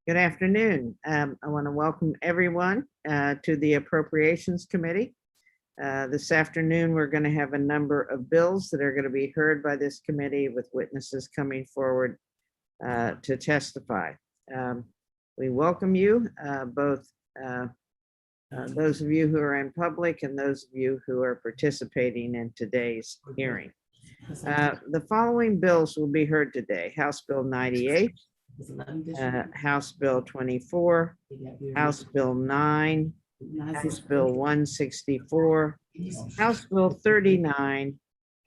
Good afternoon. I want to welcome everyone to the Appropriations Committee. This afternoon, we're going to have a number of bills that are going to be heard by this committee with witnesses coming forward to testify. We welcome you, both those of you who are in public and those of you who are participating in today's hearing. The following bills will be heard today: House Bill 98, House Bill 24, House Bill 9, House Bill 164, House Bill 39,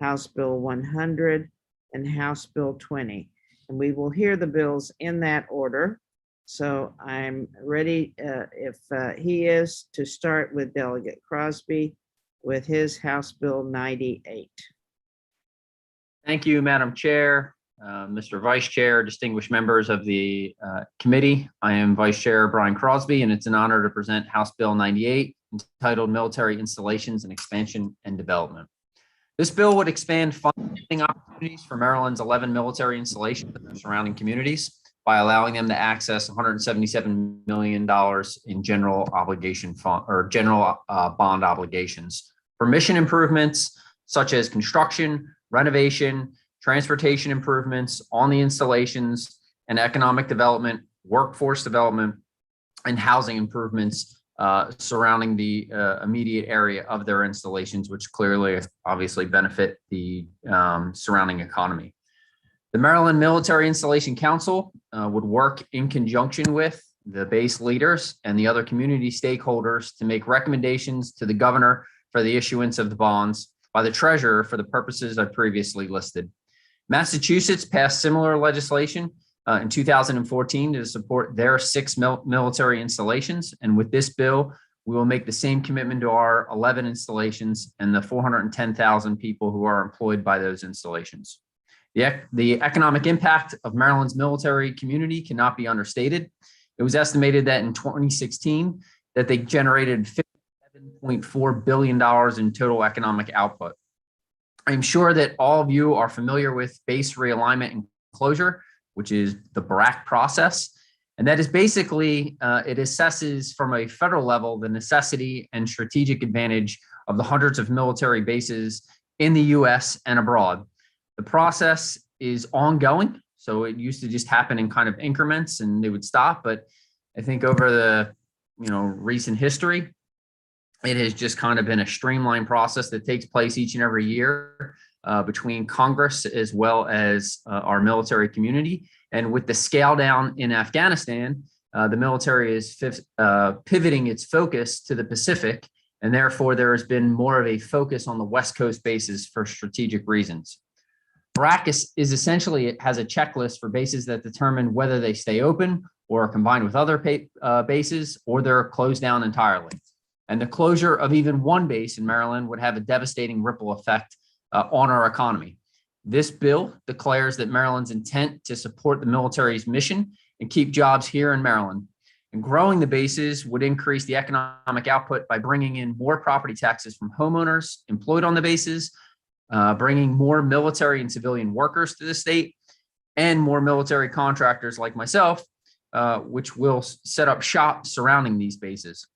House Bill 100, and House Bill 20. And we will hear the bills in that order. So I'm ready, if he is, to start with Delegate Crosby with his House Bill 98. Thank you, Madam Chair, Mr. Vice Chair, distinguished members of the committee. I am Vice Chair Brian Crosby, and it's an honor to present House Bill 98, entitled Military Installations and Expansion and Development. This bill would expand funding opportunities for Maryland's 11 military installations and their surrounding communities by allowing them to access $177 million in general obligation fund or general bond obligations for mission improvements such as construction, renovation, transportation improvements on the installations, and economic development, workforce development, and housing improvements surrounding the immediate area of their installations, which clearly obviously benefit the surrounding economy. The Maryland Military Installation Council would work in conjunction with the base leaders and the other community stakeholders to make recommendations to the governor for the issuance of the bonds by the treasurer for the purposes I previously listed. Massachusetts passed similar legislation in 2014 to support their 6 military installations. And with this bill, we will make the same commitment to our 11 installations and the 410,000 people who are employed by those installations. The economic impact of Maryland's military community cannot be understated. It was estimated that in 2016, that they generated $57.4 billion in total economic output. I'm sure that all of you are familiar with base realignment and closure, which is the BRAC process. And that is basically, it assesses from a federal level the necessity and strategic advantage of the hundreds of military bases in the US and abroad. The process is ongoing. So it used to just happen in kind of increments and they would stop. But I think over the recent history, it has just kind of been a streamlined process that takes place each and every year between Congress as well as our military community. And with the scale down in Afghanistan, the military is pivoting its focus to the Pacific, and therefore there has been more of a focus on the West Coast bases for strategic reasons. BRAC is essentially, it has a checklist for bases that determine whether they stay open or are combined with other bases or they're closed down entirely. And the closure of even one base in Maryland would have a devastating ripple effect on our economy. This bill declares that Maryland's intent to support the military's mission and keep jobs here in Maryland. And growing the bases would increase the economic output by bringing in more property taxes from homeowners employed on the bases, bringing more military and civilian workers to the state, and more military contractors like myself, which will set up shop surrounding these bases.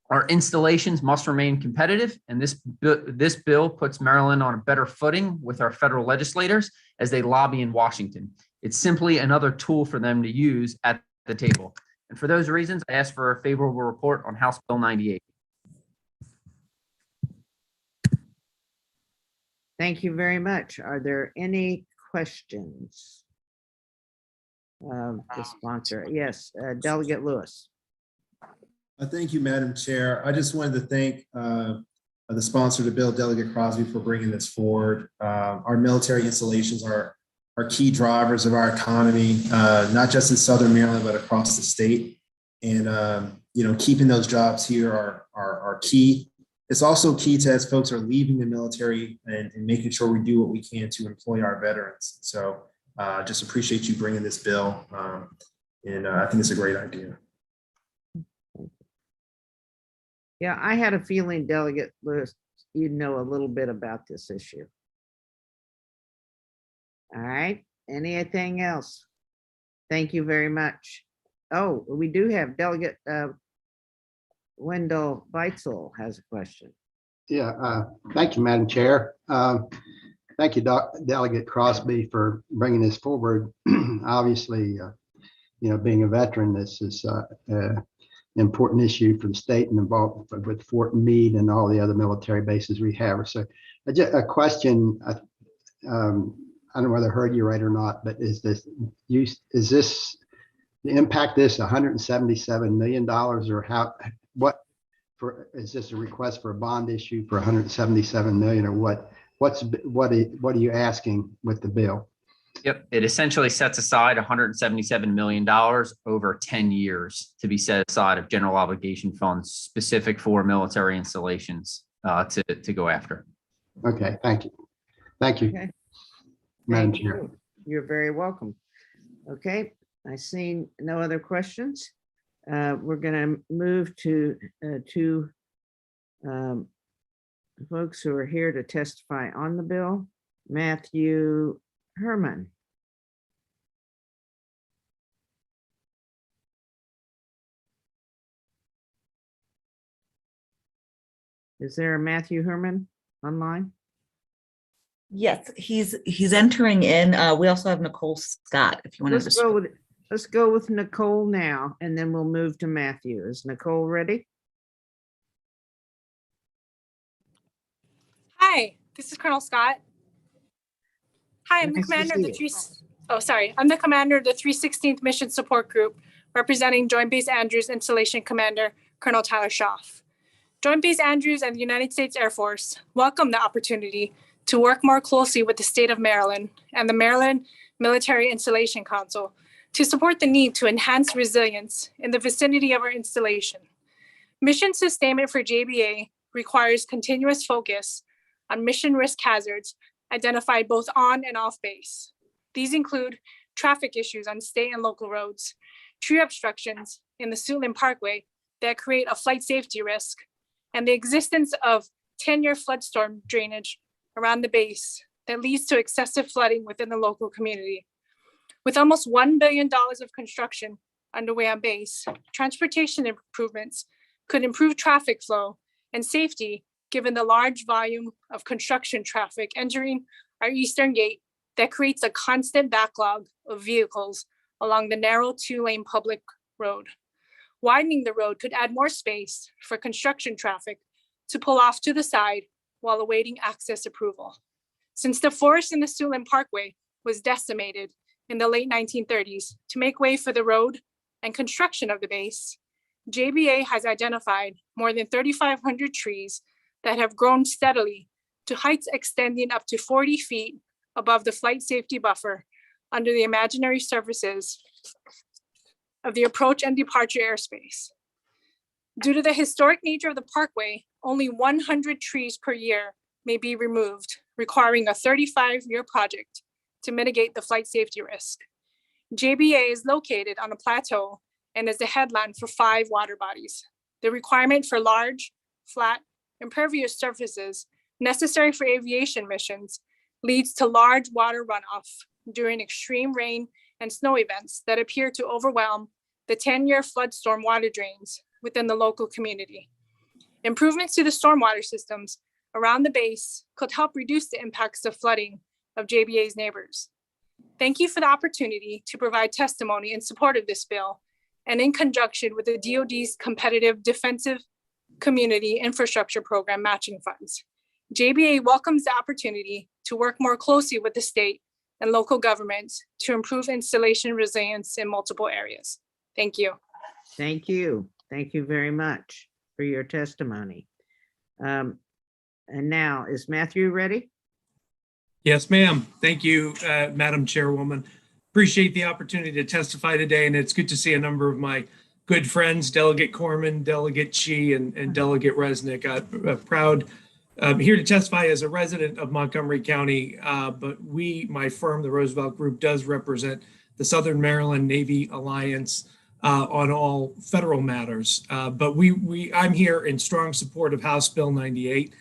Our installations must remain competitive, and this bill puts Maryland on a better footing with our federal legislators as they lobby in Washington. It's simply another tool for them to use at the table. And for those reasons, I ask for a favorable report on House Bill 98. Thank you very much. Are there any questions of the sponsor? Yes, Delegate Lewis. Thank you, Madam Chair. I just wanted to thank the sponsor of the bill, Delegate Crosby, for bringing this forward. Our military installations are key drivers of our economy, not just in Southern Maryland, but across the state. And, keeping those jobs here are key. It's also key to, as folks are leaving the military and making sure we do what we can to employ our veterans. So just appreciate you bringing this bill. And I think it's a great idea. Yeah, I had a feeling, Delegate Lewis, you know a little bit about this issue. All right, anything else? Thank you very much. oh, we do have Delegate Wendell Beitzel has a question. Yeah, thank you, Madam Chair. Thank you, Delegate Crosby, for bringing this forward. Obviously, being a veteran, this is an important issue for the state and involved with Fort Meade and all the other military bases we have. So a question, I don't know whether I heard you right or not, but is this the impact this $177 million, or is this a request for a bond issue for $177 million, or what are you asking with the bill? Yep, it essentially sets aside $177 million over 10 years to be set aside of general obligation funds specific for military installations to go after. Okay, thank you. Thank you, Okay. Madam Thank Chair. you. You're very welcome. Okay, I see no other questions. We're going to move to two folks who are here to testify on the bill. Matthew Herman. Is there a Matthew Herman online? Yes, he's entering in. We also have Nicole Scott, if you want to. Let's go with Nicole now, and then we'll move to Matthew. Is Nicole ready? Hi, this is Colonel Scott. Hi, I'm the Nice to commander of see the I'm the commander of the 316th Mission Support Group, representing Joint Base Andrews Installation Commander Colonel Tyler Schaaf. Joint Base Andrews and the United States Air Force welcome the opportunity to work more closely with the state of Maryland and the Maryland Military Installation Council to support the need to enhance resilience in the vicinity of our installation. Mission sustainment for JBA requires continuous focus on mission risk hazards identified both on and off base. These include traffic issues on state and local roads, tree obstructions in the Suitland Parkway that create a flight safety risk, and the existence of 10-year flood-storm drainage around the base that leads to excessive flooding within the local community. With almost $1 billion of construction underway on base, transportation improvements could improve traffic flow and safety given the large volume of construction traffic entering our eastern gate that creates a constant backlog of vehicles along the narrow 2-lane public road. Widening the road could add more space for construction traffic to pull off to the side while awaiting access approval. Since the forest in the Suitland Parkway was decimated in the late 1930s to make way for the road and construction of the base, JBA has identified more than 3,500 trees that have grown steadily to heights extending up to 40 feet above the flight safety buffer under the imaginary surfaces of the approach and departure airspace. Due to the historic nature of the parkway, only 100 trees per year may be removed, requiring a 35-year project to mitigate the flight safety risk. JBA is located on a plateau and is the headland for 5 water bodies. The requirement for large, flat, impervious surfaces necessary for aviation missions leads to large water runoff during extreme rain and snow events that appear to overwhelm the 10-year flood storm water drains within the local community. Improvements to the stormwater systems around the base could help reduce the impacts of flooding of JBA's neighbors. Thank you for the opportunity to provide testimony in support of this bill and in conjunction with the DoD's Competitive Defensive Community Infrastructure Program matching funds. JBA welcomes the opportunity to work more closely with the state and local governments to improve installation resilience in multiple areas. Thank you. Thank you. Thank you very much for your testimony. And now, is Matthew ready? Yes, ma'am. Thank you, Madam Chairwoman. Appreciate the opportunity to testify today, and it's good to see a number of my good friends, Delegate Corman, Delegate Chi, and Delegate Resnick. I'm proud here to testify as a resident of Montgomery County, but my firm, the Roosevelt Group, does represent the Southern Maryland Navy Alliance on all federal matters. But I'm here in strong support of House Bill 98.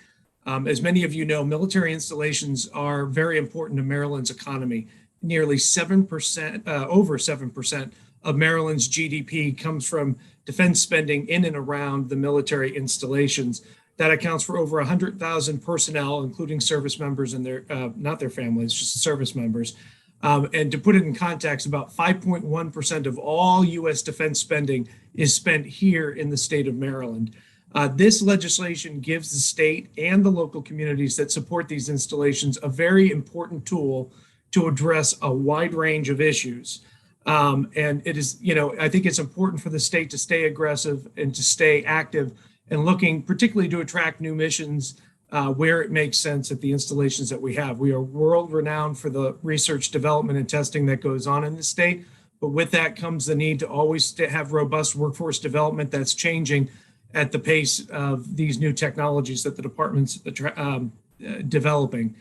As many of you know, military installations are very important to Maryland's economy. Nearly 7%, over 7% of Maryland's GDP comes from defense spending in and around the military installations. That accounts for over 100,000 personnel, including service members and their, not their families, just service members. And to put it in context, about 5.1% of all U.S. defense spending is spent here in the state of Maryland. This legislation gives the state and the local communities that support these installations a very important tool to address a wide range of issues. And it is, I think it's important for the state to stay aggressive and to stay active and looking particularly to attract new missions where it makes sense at the installations that we have. We are world renowned for the research, development, and testing that goes on in the state. But with that comes the need to always have robust workforce development that's changing at the pace of these new technologies that the department's developing.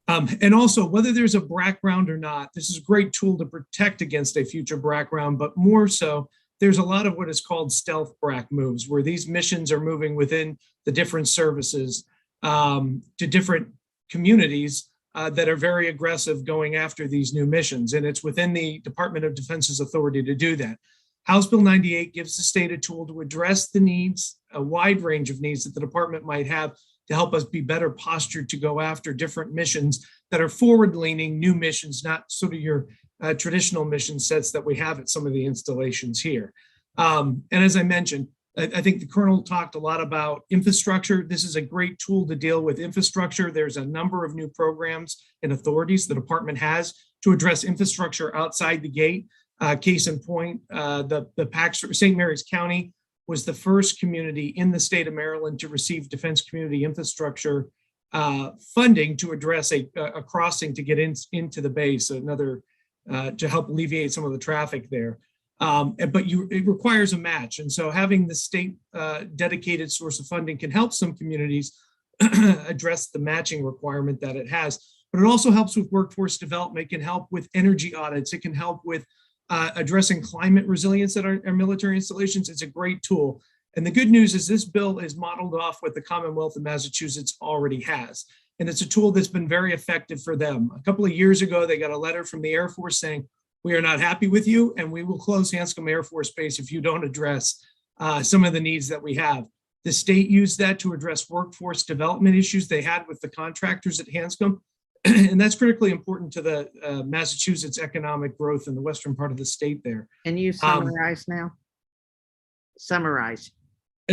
And also, whether there's a BRAC round or not, this is a great tool to protect against a future BRAC round, but more so, there's a lot of what is called stealth BRAC moves, where these missions are moving within the different services to different communities that are very aggressive going after these new missions. And it's within the Department of Defense's authority to do that. House Bill 98 gives the state a tool to address the needs, a wide range of needs that the department might have to help us be better postured to go after different missions that are forward-leaning new missions, not sort of your traditional mission sets that we have at some of the installations here. And as I mentioned, I think the Colonel talked a lot about infrastructure. This is a great tool to deal with infrastructure. There's a number of new programs and authorities the department has to address infrastructure outside the gate. Case in point, the PAX, St. Mary's County was the first community in the state of Maryland to receive Defense Community Infrastructure funding to address a crossing to get into the base, another to help alleviate some of the traffic there. But it requires a match. And so having the state dedicated source of funding can help some communities address the matching requirement that it has. But it also helps with workforce development. It can help with energy audits. It can help with addressing climate resilience at our military installations. It's a great tool. And the good news is this bill is modeled off what the Commonwealth of Massachusetts already has. And it's a tool that's been very effective for them. A couple of years ago, they got a letter from the Air Force saying, we are not happy with you and we will close Hanscom Air Force Base if you don't address some of the needs that we have. The state used that to address workforce development issues they had with the contractors at Hanscom. And that's critically important to the Massachusetts economic growth in the western part of the state there. Can you summarize now? Summarize.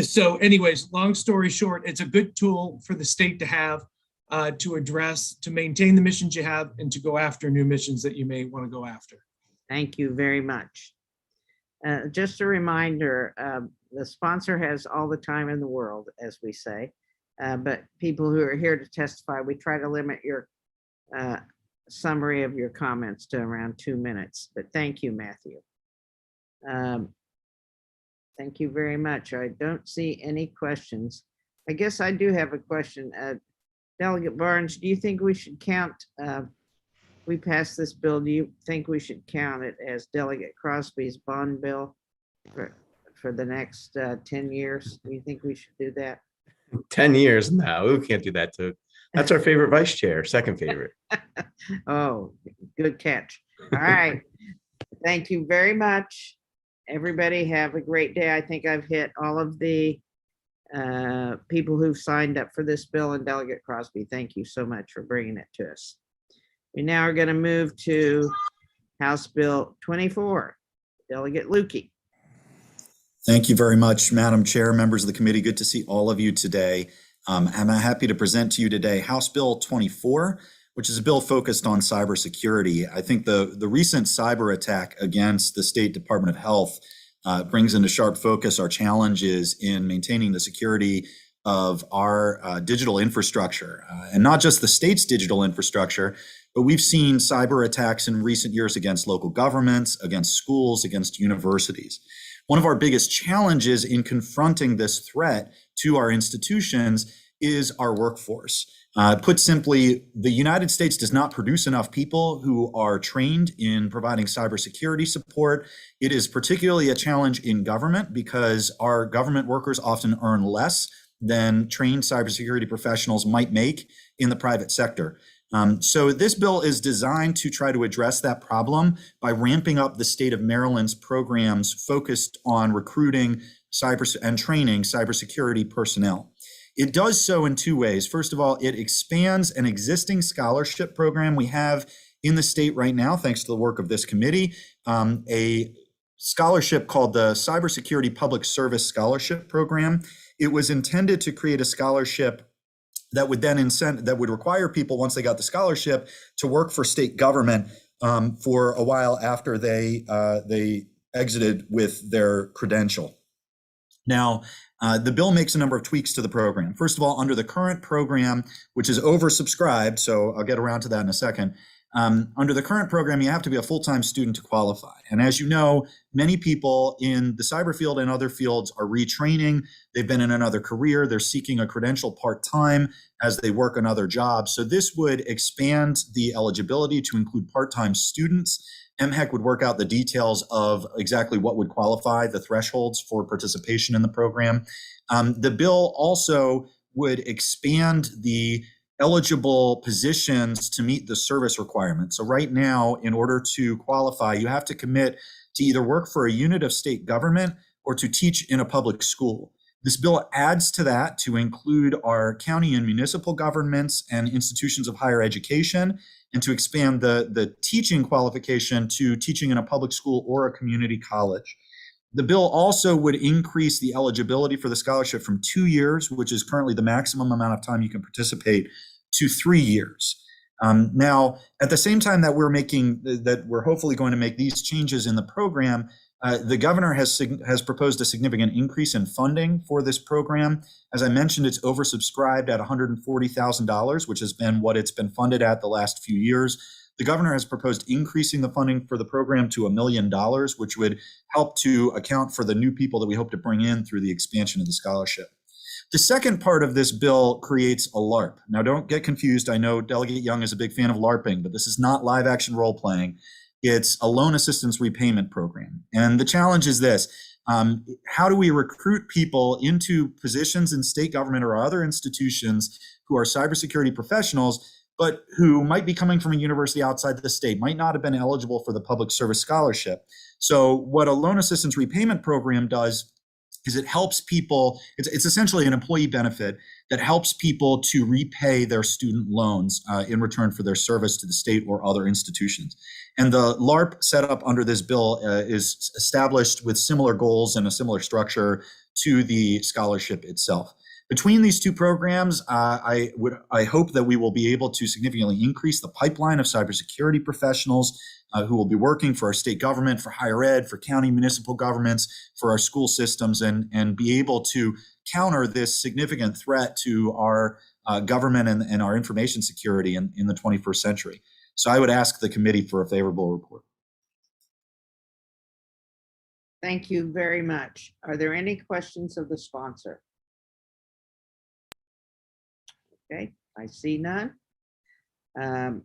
So anyways, long story short, it's a good tool for the state to have to address, to maintain the missions you have and to go after new missions that you may want to go after. Thank you very much. Just a reminder, the sponsor has all the time in the world, as we say, but people who are here to testify, we try to limit your summary of your comments to around 2 minutes, but thank you, Matthew. Thank you very much. I don't see any questions. I guess I do have a question. Delegate Barnes, do you think we should count, we passed this bill, do you think we should count it as Delegate Crosby's bond bill for the next 10 years? Do you think we should do that? 10 years? No, we can't do that too. That's our favorite vice chair, second favorite. Oh, good catch. All right. Thank you very much. Everybody have a great day. I think I've hit all of the people who've signed up for this bill, and Delegate Crosby, thank you so much for bringing it to us. We now are going to move to House Bill 24. Delegate Lukey. Thank you very much, Madam Chair, members of the committee. Good to see all of you today. I'm happy to present to you today House Bill 24, which is a bill focused on cybersecurity. I think the recent cyber attack against the State Department of Health brings into sharp focus our challenges in maintaining the security of our digital infrastructure, and not just the state's digital infrastructure, but we've seen cyber attacks in recent years against local governments, against schools, against universities. One of our biggest challenges in confronting this threat to our institutions is our workforce. Put simply, the United States does not produce enough people who are trained in providing cybersecurity support. It is particularly a challenge in government because our government workers often earn less than trained cybersecurity professionals might make in the private sector. So this bill is designed to try to address that problem by ramping up the state of Maryland's programs focused on recruiting and training cybersecurity personnel. It does so in two ways. First of all, it expands an existing scholarship program we have in the state right now, thanks to the work of this committee, a scholarship called the Cybersecurity Public Service Scholarship Program. It was intended to create a scholarship that would then require people, once they got the scholarship, to work for state government for a while after they exited with their credential. Now, the bill makes a number of tweaks to the program. First of all, under the current program, which is oversubscribed, so I'll get around to that in a second. Under the current program, you have to be a full-time student to qualify. And as you know, many people in the cyber field and other fields are retraining. They've been in another career. They're seeking a credential part-time as they work another job. So this would expand the eligibility to include part-time students. MHEC would work out the details of exactly what would qualify the thresholds for participation in the program. The bill also would expand the eligible positions to meet the service requirements. So right now, in order to qualify, you have to commit to either work for a unit of state government or to teach in a public school. This bill adds to that to include our county and municipal governments and institutions of higher education, and to expand the teaching qualification to teaching in a public school or a community college. The bill also would increase the eligibility for the scholarship from 2 years, which is currently the maximum amount of time you can participate, to 3 years. Now, at the same time that we're hopefully going to make these changes in the program, the governor has proposed a significant increase in funding for this program. As I mentioned, it's oversubscribed at $140,000, which has been what it's been funded at the last few years. The governor has proposed increasing the funding for the program to $1 million, which would help to account for the new people that we hope to bring in through the expansion of the scholarship. The second part of this bill creates a LARP. Now, don't get confused. I know Delegate Young is a big fan of LARPing, but this is not live action role playing. It's a loan assistance repayment program. And the challenge is this: how do we recruit people into positions in state government or other institutions who are cybersecurity professionals, but who might be coming from a university outside the state, might not have been eligible for the public service scholarship? So what a loan assistance repayment program does is it helps people, it's essentially an employee benefit that helps people to repay their student loans in return for their service to the state or other institutions. And the LARP set up under this bill is established with similar goals and a similar structure to the scholarship itself. Between these two programs, I hope that we will be able to significantly increase the pipeline of cybersecurity professionals who will be working for our state government, for higher ed, for county municipal governments, for our school systems, and be able to counter this significant threat to our government and our information security in the 21st century. So I would ask the committee for a favorable report. Thank you very much. Are there any questions of the sponsor? Okay, I see none. The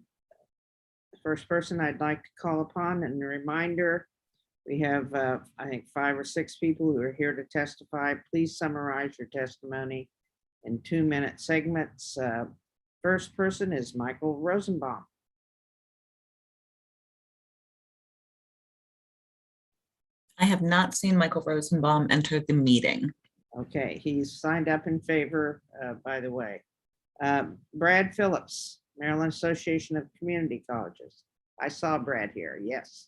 first person I'd like to call upon, and a reminder, we have, I think, 5 or 6 people who are here to testify. Please summarize your testimony in 2-minute segments. First person is Michael Rosenbaum. I have not seen Michael Rosenbaum enter the meeting. Okay, he's signed up in favor, by the way. Brad Phillips, Maryland Association of Community Colleges. I saw Brad here, yes.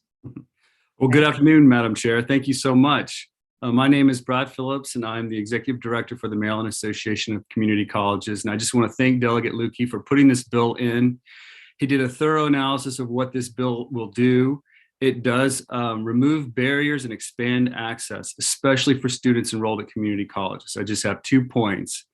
Well, good afternoon, Madam Chair. Thank you so much. My name is Brad Phillips, and I'm the Executive Director for the Maryland Association of Community Colleges. And I just want to thank Delegate Lukey for putting this bill in. He did a thorough analysis of what this bill will do. It does remove barriers and expand access, especially for students enrolled at community colleges. I just have 2 points.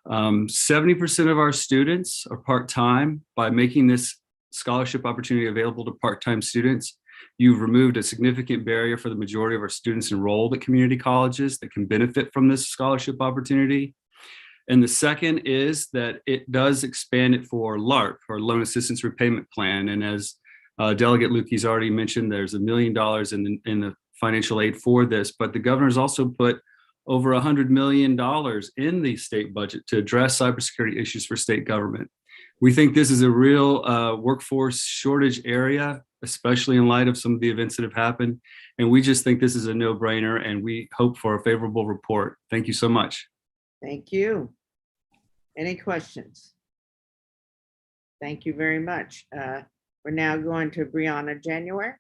70% of our students are part-time. By making this scholarship opportunity available to part-time students, you've removed a significant barrier for the majority of our students enrolled at community colleges that can benefit from this scholarship opportunity. And the second is that it does expand it for LARP, or Loan Assistance Repayment Plan. And as Delegate Lukey's already mentioned, there's $1 million in the financial aid for this, but the governor's also put over $100 million in the state budget to address cybersecurity issues for state government. We think this is a real workforce shortage area, especially in light of some of the events that have happened. And we just think this is a no-brainer, and we hope for a favorable report. Thank you so much. Thank you. Any questions? Thank you very much. We're now going to Brianna January.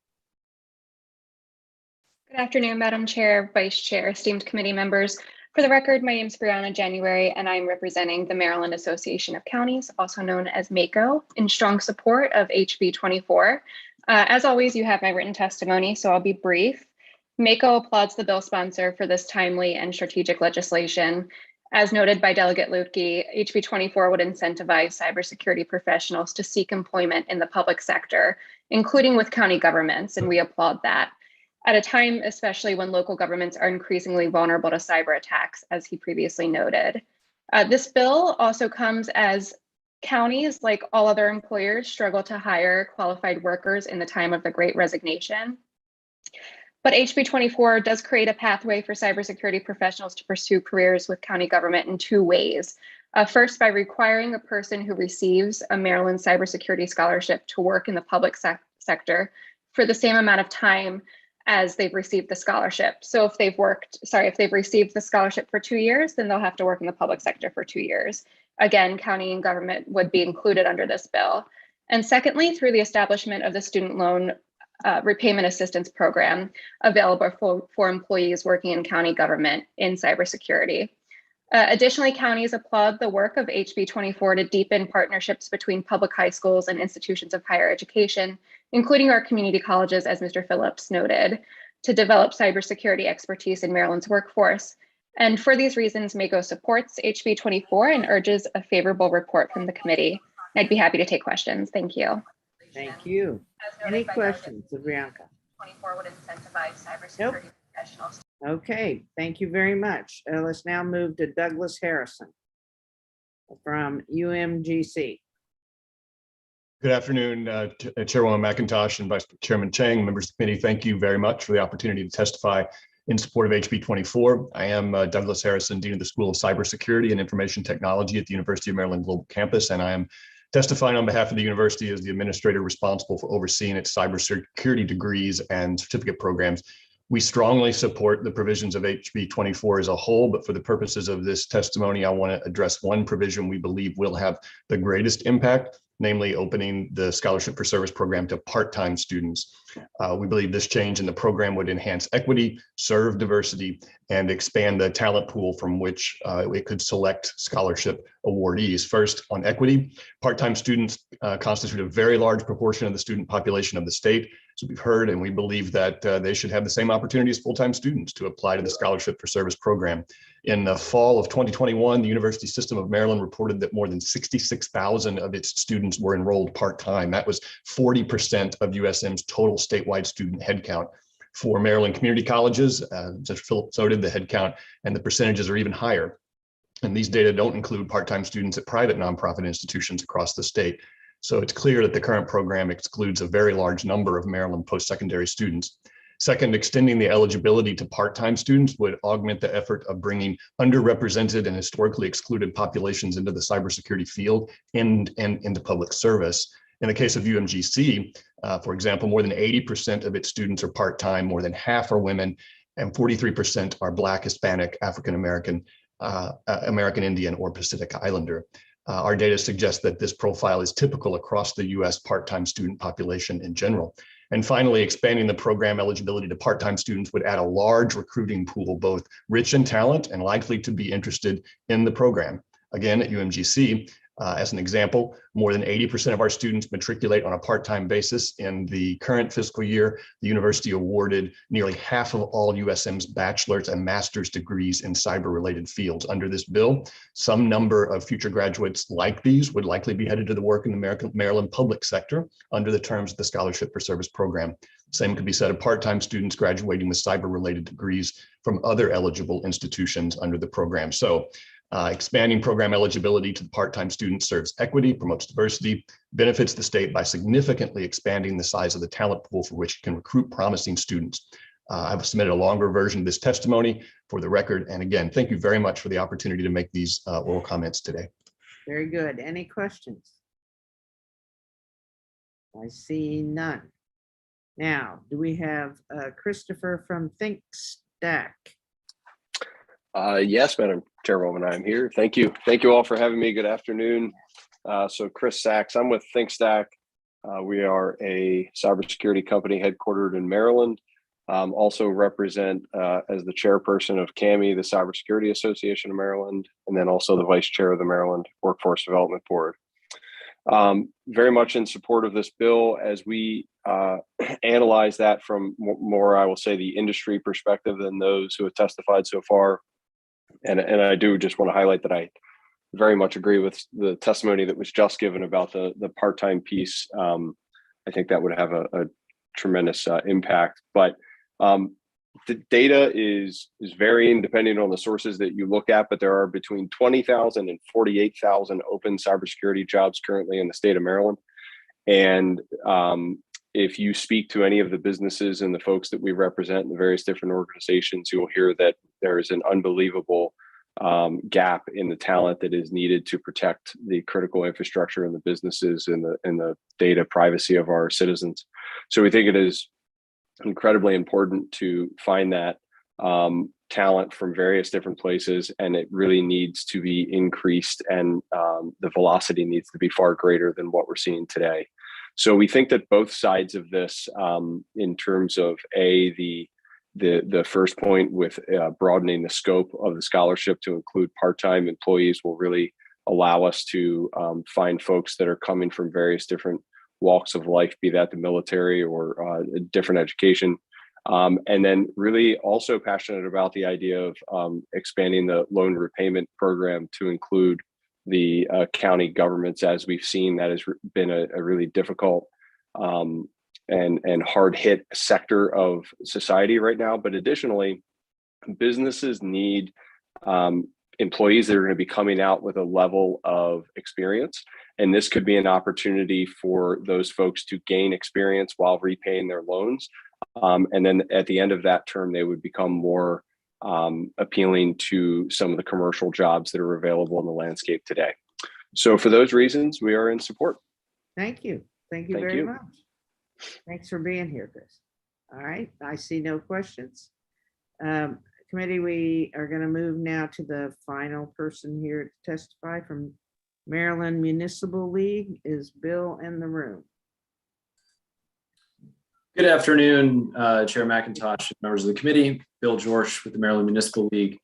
Good afternoon, Madam Chair, Vice Chair, esteemed committee members. For the record, my name is Brianna January, and I'm representing the Maryland Association of Counties, also known as MACO, in strong support of HB 24. As always, you have my written testimony, so I'll be brief. MACO applauds the bill sponsor for this timely and strategic legislation. As noted by Delegate Lutke, HB 24 would incentivize cybersecurity professionals to seek employment in the public sector, including with county governments, and we applaud that. At a time, especially when local governments are increasingly vulnerable to cyber attacks, as he previously noted. This bill also comes as counties, like all other employers, struggle to hire qualified workers in the time of the Great Resignation. But HB 24 does create a pathway for cybersecurity professionals to pursue careers with county government in two ways. First, by requiring a person who receives a Maryland cybersecurity scholarship to work in the public sector for the same amount of time as they've received the scholarship. So if they've received the scholarship for 2 years, then they'll have to work in the public sector for 2 years. Again, county and government would be included under this bill. And secondly, through the establishment of the student loan repayment assistance program available for employees working in county government in cybersecurity. Additionally, counties applaud the work of HB 24 to deepen partnerships between public high schools and institutions of higher education, including our community colleges, as Mr. Phillips noted, to develop cybersecurity expertise in Maryland's workforce. And for these reasons, MACO supports HB 24 and urges a favorable report from the committee. I'd be happy to take questions. Thank you. Thank you. Any questions of Bianca? 24 would incentivize cybersecurity professionals. Okay, thank you very much. Let's now move to Douglas Harrison from UMGC. Good afternoon, Chairwoman McIntosh and Vice Chairman Chang, members of the committee. Thank you very much for the opportunity to testify in support of HB 24. I am Douglas Harrison, Dean of the School of Cybersecurity and Information Technology at the University of Maryland Global Campus, and I am testifying on behalf of the university as the administrator responsible for overseeing its cybersecurity degrees and certificate programs. We strongly support the provisions of HB 24 as a whole, but for the purposes of this testimony, I want to address one provision we believe will have the greatest impact, namely opening the Scholarship for Service program to part-time students. We believe this change in the program would enhance equity, serve diversity, and expand the talent pool from which it could select scholarship awardees. First, on equity, part-time students constitute a very large proportion of the student population of the state. So we've heard, and we believe that they should have the same opportunity as full-time students to apply to the Scholarship for Service program. In the fall of 2021, the University System of Maryland reported that more than 66,000 of its students were enrolled part-time. That was 40% of USM's total statewide student headcount. For Maryland community colleges, as Philip noted, the headcount and the percentages are even higher. And these data don't include part-time students at private nonprofit institutions across the state. So it's clear that the current program excludes a very large number of Maryland post-secondary students. Second, extending the eligibility to part-time students would augment the effort of bringing underrepresented and historically excluded populations into the cybersecurity field and into public service. In the case of UMGC, for example, more than 80% of its students are part-time, more than half are women, and 43% are Black, Hispanic, African-American, American Indian, or Pacific Islander. Our data suggests that this profile is typical across the US part-time student population in general. And finally, expanding the program eligibility to part-time students would add a large recruiting pool, both rich in talent and likely to be interested in the program. Again, at UMGC, as an example, more than 80% of our students matriculate on a part-time basis. In the current fiscal year, the university awarded nearly half of all USM's bachelor's and master's degrees in cyber-related fields. Under this bill, some number of future graduates like these would likely be headed to the work in the Maryland public sector under the terms of the Scholarship for Service program. Same could be said of part-time students graduating with cyber-related degrees from other eligible institutions under the program. So, expanding program eligibility to the part-time students serves equity, promotes diversity, benefits the state by significantly expanding the size of the talent pool for which it can recruit promising students. I've submitted a longer version of this testimony for the record. And again, thank you very much for the opportunity to make these oral comments today. Very good. Any questions? I see none. Now, do we have Christopher from Think Stack? Yes, Madam Chairwoman, I'm here. Thank you. Thank you all for having me. Good afternoon. So Chris Sachs, I'm with ThinkStack. We are a cybersecurity company headquartered in Maryland. Also represent as the chairperson of CAMI, the Cybersecurity Association of Maryland, and then also the vice chair of the Maryland Workforce Development Board. Very much in support of this bill as we analyze that from more, I will say, the industry perspective than those who have testified so far. And I do just want to highlight that I very much agree with the testimony that was just given about the part-time piece. I think that would have a tremendous impact. But the data is varying depending on the sources that you look at, but there are between 20,000 and 48,000 open cybersecurity jobs currently in the state of Maryland. And if you speak to any of the businesses and the folks that we represent in the various different organizations, you will hear that there is an unbelievable gap in the talent that is needed to protect the critical infrastructure and the businesses and the data privacy of our citizens. So we think it is incredibly important to find that talent from various different places, and it really needs to be increased, and the velocity needs to be far greater than what we're seeing today. So we think that both sides of this, in terms of the first point with broadening the scope of the scholarship to include part-time employees, will really allow us to find folks that are coming from various different walks of life, be that the military or a different education. And then really also passionate about the idea of expanding the loan repayment program to include the county governments. As we've seen, that has been a really difficult and hard hit sector of society right now. But additionally, businesses need employees that are going to be coming out with a level of experience. And this could be an opportunity for those folks to gain experience while repaying their loans. And then at the end of that term, they would become more appealing to some of the commercial jobs that are available in the landscape today. So for those reasons, we are in support. Thank you. Thank you very much. Thanks for being here, Chris. All right, I see no questions. Committee, we are going to move now to the final person here to testify from Maryland Municipal League. Is Bill in the room? Good afternoon, Chair McIntosh, members of the committee. Bill George with the Maryland Municipal League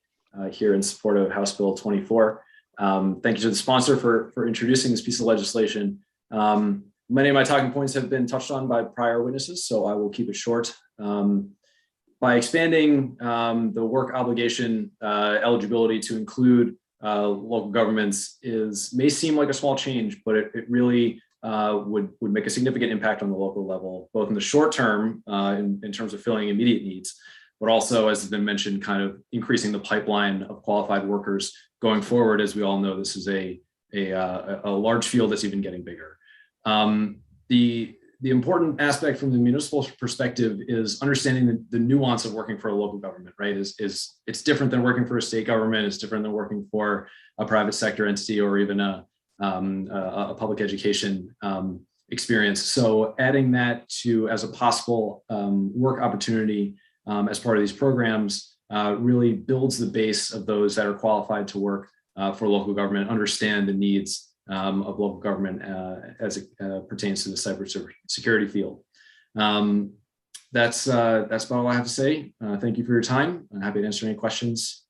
here in support of House Bill 24. Thank you to the sponsor for introducing this piece of legislation. Many of my talking points have been touched on by prior witnesses, so I will keep it short. By expanding the work obligation eligibility to include local governments may seem like a small change, but it really would make a significant impact on the local level, both in the short term in terms of filling immediate needs, but also, as has been mentioned, kind of increasing the pipeline of qualified workers going forward. As we all know, this is a large field that's even getting bigger. The important aspect from the municipal perspective is understanding the nuance of working for a local government, right? It's different than working for a state government. It's different than working for a private sector entity or even a public education experience. So adding that as a possible work opportunity as part of these programs really builds the base of those that are qualified to work for local government, understand the needs of local government as it pertains to the cybersecurity field. That's about all I have to say. Thank you for your time. I'm happy to answer any questions.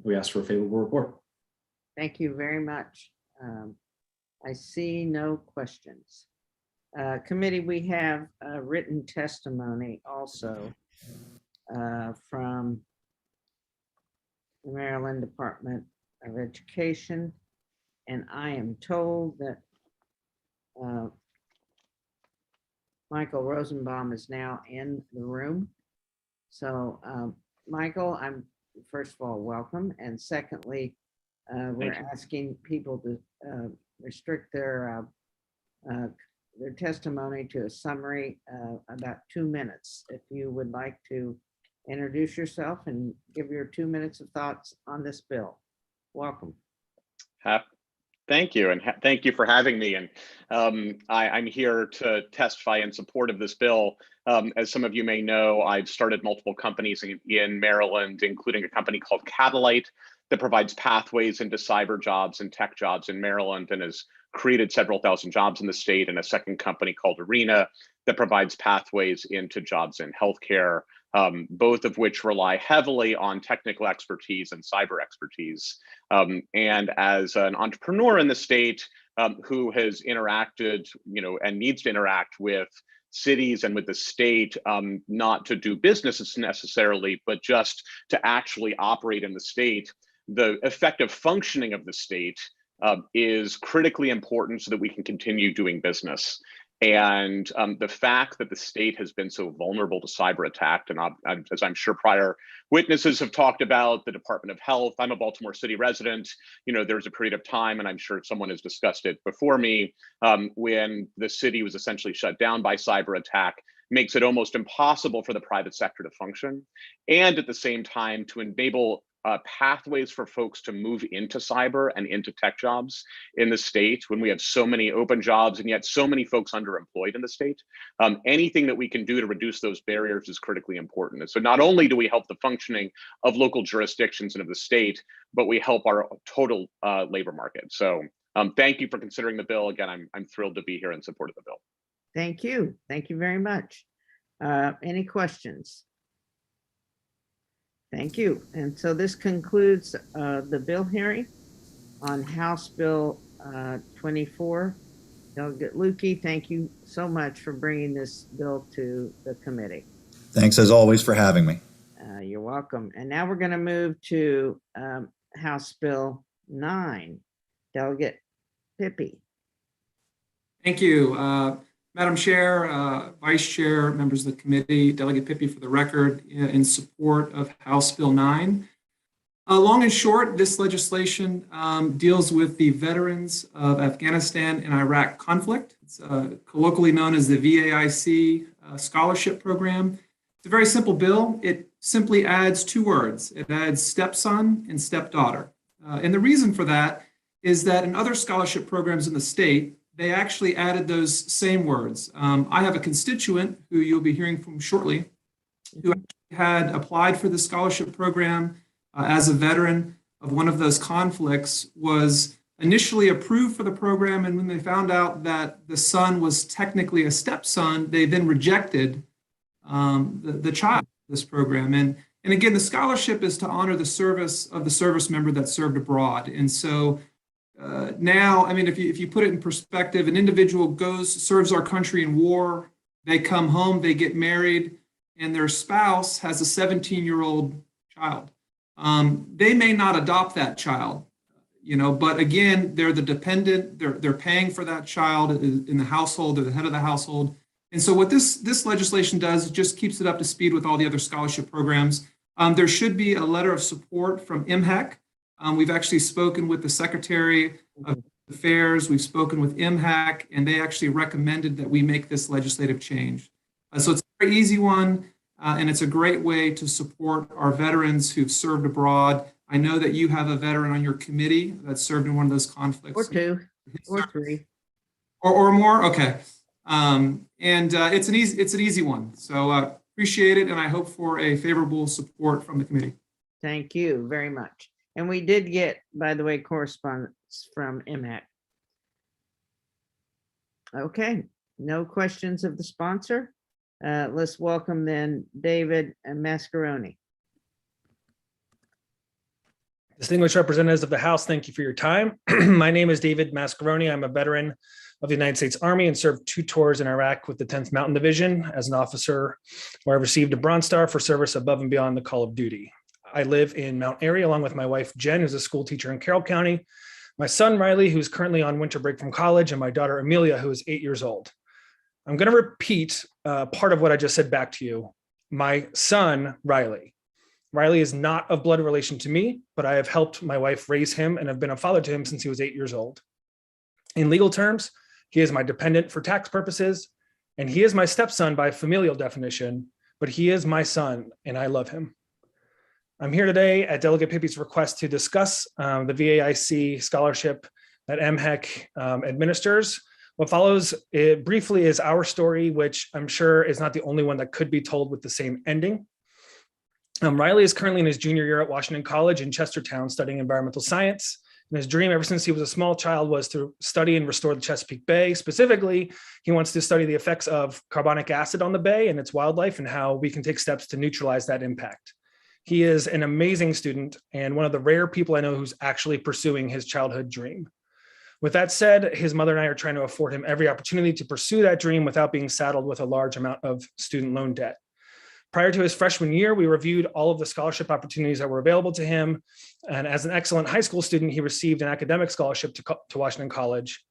We ask for a favorable report. Thank you very much. I see no questions. Committee, we have a written testimony also from the Maryland Department of Education. And I am told that Michael Rosenbaum is now in the room. So Michael, first of all, welcome. And secondly, we're asking people to restrict their testimony to a summary about 2 minutes. If you would like to introduce yourself and give your 2 minutes of thoughts on this bill. Welcome. Thank you, and thank you for having me. And I'm here to testify in support of this bill. As some of you may know, I've started multiple companies in Maryland, including a company called Catalyte that provides pathways into cyber jobs and tech jobs in Maryland and has created several thousand jobs in the state, and a second company called Arena that provides pathways into jobs in healthcare, both of which rely heavily on technical expertise and cyber expertise. And as an entrepreneur in the state who has interacted, and needs to interact with cities and with the state, not to do business necessarily, but just to actually operate in the state, the effective functioning of the state is critically important so that we can continue doing business. And the fact that the state has been so vulnerable to cyber attack, and as I'm sure prior witnesses have talked about, the Department of Health, I'm a Baltimore City resident, there's a period of time, and I'm sure someone has discussed it before me, when the city was essentially shut down by cyber attack, makes it almost impossible for the private sector to function, and at the same time to enable pathways for folks to move into cyber and into tech jobs in the state when we have so many open jobs and yet so many folks underemployed in the state. Anything that we can do to reduce those barriers is critically important. And so not only do we help the functioning of local jurisdictions and of the state, but we help our total labor market. So thank you for considering the bill. Again, I'm thrilled to be here in support of the bill. Thank you. Thank you very much. Any questions? Thank you. And so this concludes the bill hearing on House Bill 24. Delegate Lukey, thank you so much for bringing this bill to the committee. Thanks as always for having me. You're welcome. And now we're going to move to House Bill 9. Delegate Pippy. Thank you. Madam Chair, Vice Chair, members of the committee, Delegate Pippy for the record, in support of House Bill 9. Long and short, this legislation deals with the veterans of Afghanistan and Iraq conflict. It's colloquially known as the VAIC scholarship program. It's a very simple bill. It simply adds two words. It adds stepson and stepdaughter. And the reason for that is that in other scholarship programs in the state, they actually added those same words. I have a constituent who you'll be hearing from shortly, who had applied for the scholarship program as a veteran of one of those conflicts, was initially approved for the program, and when they found out that the son was technically a stepson, they then rejected the child of this program. And again, the scholarship is to honor the service of the service member that served abroad. And so now, I mean, if you put it in perspective, an individual serves our country in war, they come home, they get married, and their spouse has a 17-year-old child. They may not adopt that child, but again, they're the dependent, they're paying for that child in the household, they're the head of the household. And so what this legislation does, it just keeps it up to speed with all the other scholarship programs. There should be a letter of support from MHEC. We've actually spoken with the Secretary of Affairs, we've spoken with MHEC, and they actually recommended that we make this legislative change. So it's a very easy one, and it's a great way to support our veterans who've served abroad. I know that you have a veteran on your committee that served in one of those conflicts. Or two, or three. Or more, okay. It's an easy one. So appreciate it, and I hope for a favorable support from the committee. Thank you very much. And we did get, by the way, correspondence from MHEC. Okay, no questions of the sponsor. Let's welcome then David Mascaroni. Distinguished representatives of the House, thank you for your time. My name is David Mascaroni. I'm a veteran of the United States Army and served 2 tours in Iraq with the 10th Mountain Division as an officer, where I received a Bronze Star for service above and beyond the call of duty. I live in Mount Airy along with my wife, Jen, who's a school teacher in Carroll County, my son, Riley, who's currently on winter break from college, and my daughter, Amelia, who is 8 years old. I'm going to repeat part of what I just said back to you. My son, Riley. Riley is not of blood relation to me, but I have helped my wife raise him and have been a father to him since he was 8 years old. In legal terms, he is my dependent for tax purposes, and he is my stepson by familial definition, but he is my son, and I love him. I'm here today at Delegate Pippy's request to discuss the VAIC scholarship that MHEC administers. What follows briefly is our story, which I'm sure is not the only one that could be told with the same ending. Riley is currently in his junior year at Washington College in Chestertown studying environmental science. And his dream ever since he was a small child was to study and restore the Chesapeake Bay. Specifically, he wants to study the effects of carbonic acid on the bay and its wildlife and how we can take steps to neutralize that impact. He is an amazing student and one of the rare people I know who's actually pursuing his childhood dream. With that said, his mother and I are trying to afford him every opportunity to pursue that dream without being saddled with a large amount of student loan debt. Prior to his freshman year, we reviewed all of the scholarship opportunities that were available to him. And as an excellent high school student, he received an academic scholarship to Washington College.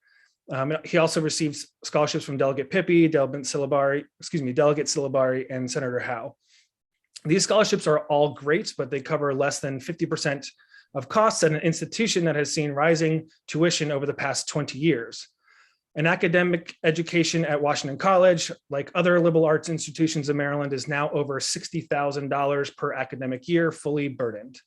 He also received scholarships from Delegate Pippi, Delegate Syllabari, and Senator Howe. These scholarships are all great, but they cover less than 50% of costs at an institution that has seen rising tuition over the past 20 years. An academic education at Washington College, like other liberal arts institutions in Maryland, is now over $60,000 per academic year, fully burdened.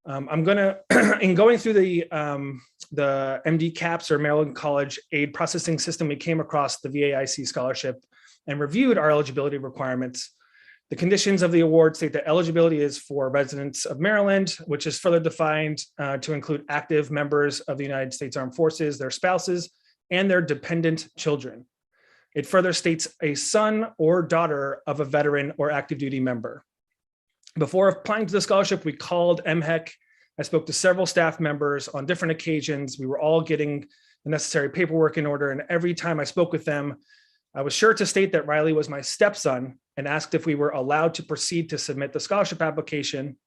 I'm gonna, in going through the MD CAPS or Maryland College Aid Processing System, we came across the VAIC scholarship and reviewed our eligibility requirements. The conditions of the award state that eligibility is for residents of Maryland, which is further defined to include active members of the United States Armed Forces, their spouses, and their dependent children. It further states a son or daughter of a veteran or active duty member. Before applying to the scholarship, we called MHEC. I spoke to several staff members on different occasions. We were all getting the necessary paperwork in order. And every time I spoke with them, I was sure to state that Riley was my stepson and asked if we were allowed to proceed to submit the scholarship application.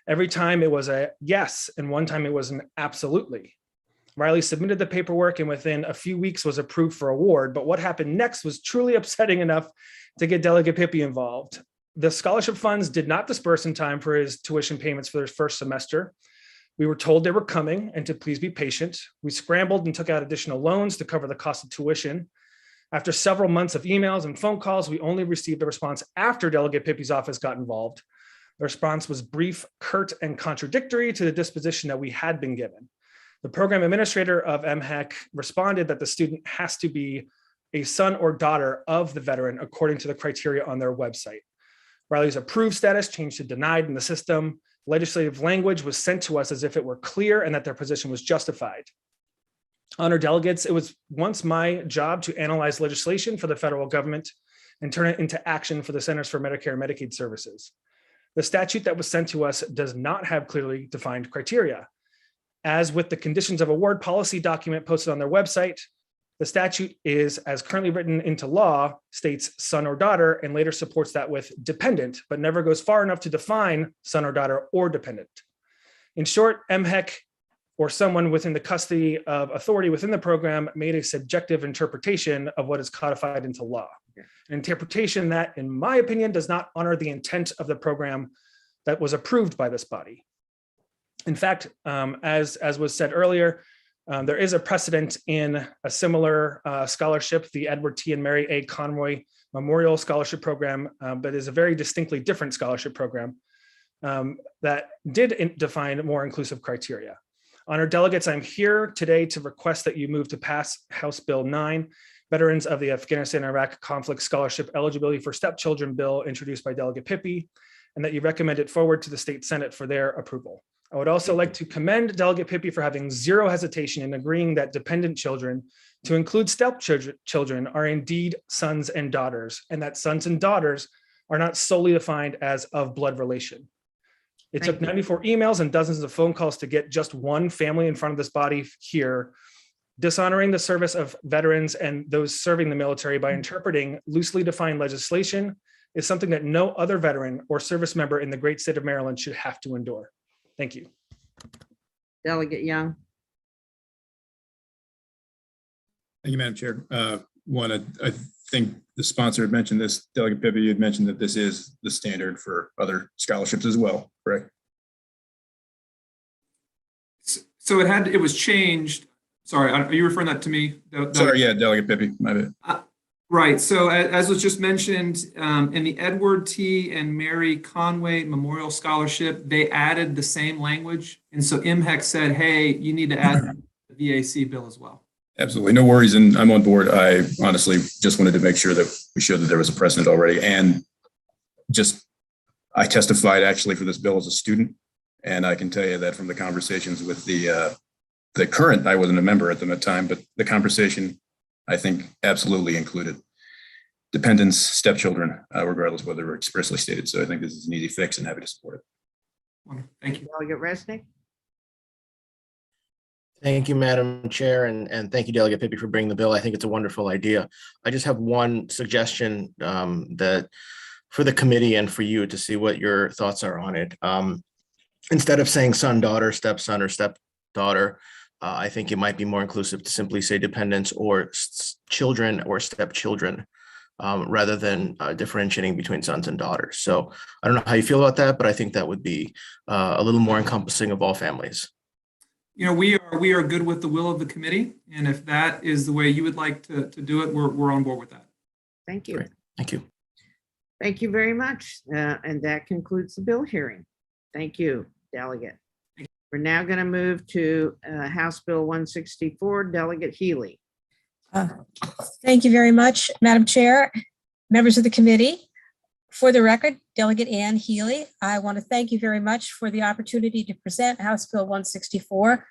Every time it was a yes, and one time it was an absolutely. Riley submitted the paperwork and within a few weeks was approved for award. But what happened next was truly upsetting enough to get Delegate Pippi involved. The scholarship funds did not disperse in time for his tuition payments for his first semester. We were told they were coming and to please be patient. We scrambled and took out additional loans to cover the cost of tuition. After several months of emails and phone calls, we only received a response after Delegate Pippi's office got involved. The response was brief, curt, and contradictory to the disposition that we had been given. The program administrator of MHEC responded that the student has to be a son or daughter of the veteran according to the criteria on their website. Riley's approved status changed to denied in the system. Legislative language was sent to us as if it were clear and that their position was justified. Honored delegates, it was once my job to analyze legislation for the federal government and turn it into action for the Centers for Medicare and Medicaid Services. The statute that was sent to us does not have clearly defined criteria. As with the conditions of award policy document posted on their website, the statute is, as currently written into law, states son or daughter and later supports that with dependent, but never goes far enough to define son or daughter or dependent. In short, MHEC or someone within the custody of authority within the program made a subjective interpretation of what is codified into law. An interpretation that, in my opinion, does not honor the intent of the program that was approved by this body. In fact, as was said earlier, there is a precedent in a similar scholarship, the Edward T. and Mary A. Conroy Memorial Scholarship Program, but is a very distinctly different scholarship program that did define more inclusive criteria. Honored delegates, I'm here today to request that you move to pass House Bill 9, Veterans of the Afghanistan-Iraq Conflict Scholarship Eligibility for Stepchildren Bill introduced by Delegate Pippi, and that you recommend it forward to the State Senate for their approval. I would also like to commend Delegate Pippi for having zero hesitation in agreeing that dependent children, to include stepchildren, are indeed sons and daughters, and that sons and daughters are not solely defined as of blood relation. It took 94 emails and dozens of phone calls to get just one family in front of this body here, dishonoring the service of veterans and those serving the military by interpreting loosely defined legislation is something that no other veteran or service member in the great state of Maryland should have to endure. Thank you. Delegate Young. Thank you, Madam Chair. I think the sponsor had mentioned this, Delegate Pippi, you had mentioned that this is the standard for other scholarships as well, correct? So it was changed. Sorry, are you referring that to me? Sorry, yeah, Delegate Pippi, my bad. Right. So as was just mentioned, in the Edward T. and Mary Conway Memorial Scholarship, they added the same language. And so MHEC said, hey, you need to add VAC bill as well. Absolutely. No worries. And I'm on board. I honestly just wanted to make sure that we showed that there was a precedent already. And I testified actually for this bill as a student. And I can tell you that from the conversations with the current, I wasn't a member at the time, but the conversation, I think, absolutely included dependents, stepchildren, regardless of whether they're expressly stated. So I think this is an easy fix and happy to support it. Thank you. Delegate Resnick? Thank you, Madam Chair, and thank you, Delegate Pippy, for bringing the bill. I think it's a wonderful idea. I just have one suggestion that for the committee and for you to see what your thoughts are on it. Instead of saying son, daughter, stepson, or stepdaughter, I think it might be more inclusive to simply say dependents or children or stepchildren, rather than differentiating between sons and daughters. So I don't know how you feel about that, but I think that would be a little more encompassing of all families. You know, we are good with the will of the committee, and if that is the way you would like to do it, we're on board with that. Thank you. Great. Thank you. Thank you very much. And that concludes the bill hearing. Thank you, Delegate. We're now going to move to House Bill 164, Delegate Healy. Thank you very much, Madam Chair, members of the committee. For the record, Delegate Ann Healy, I want to thank you very much for the opportunity to present House Bill 164,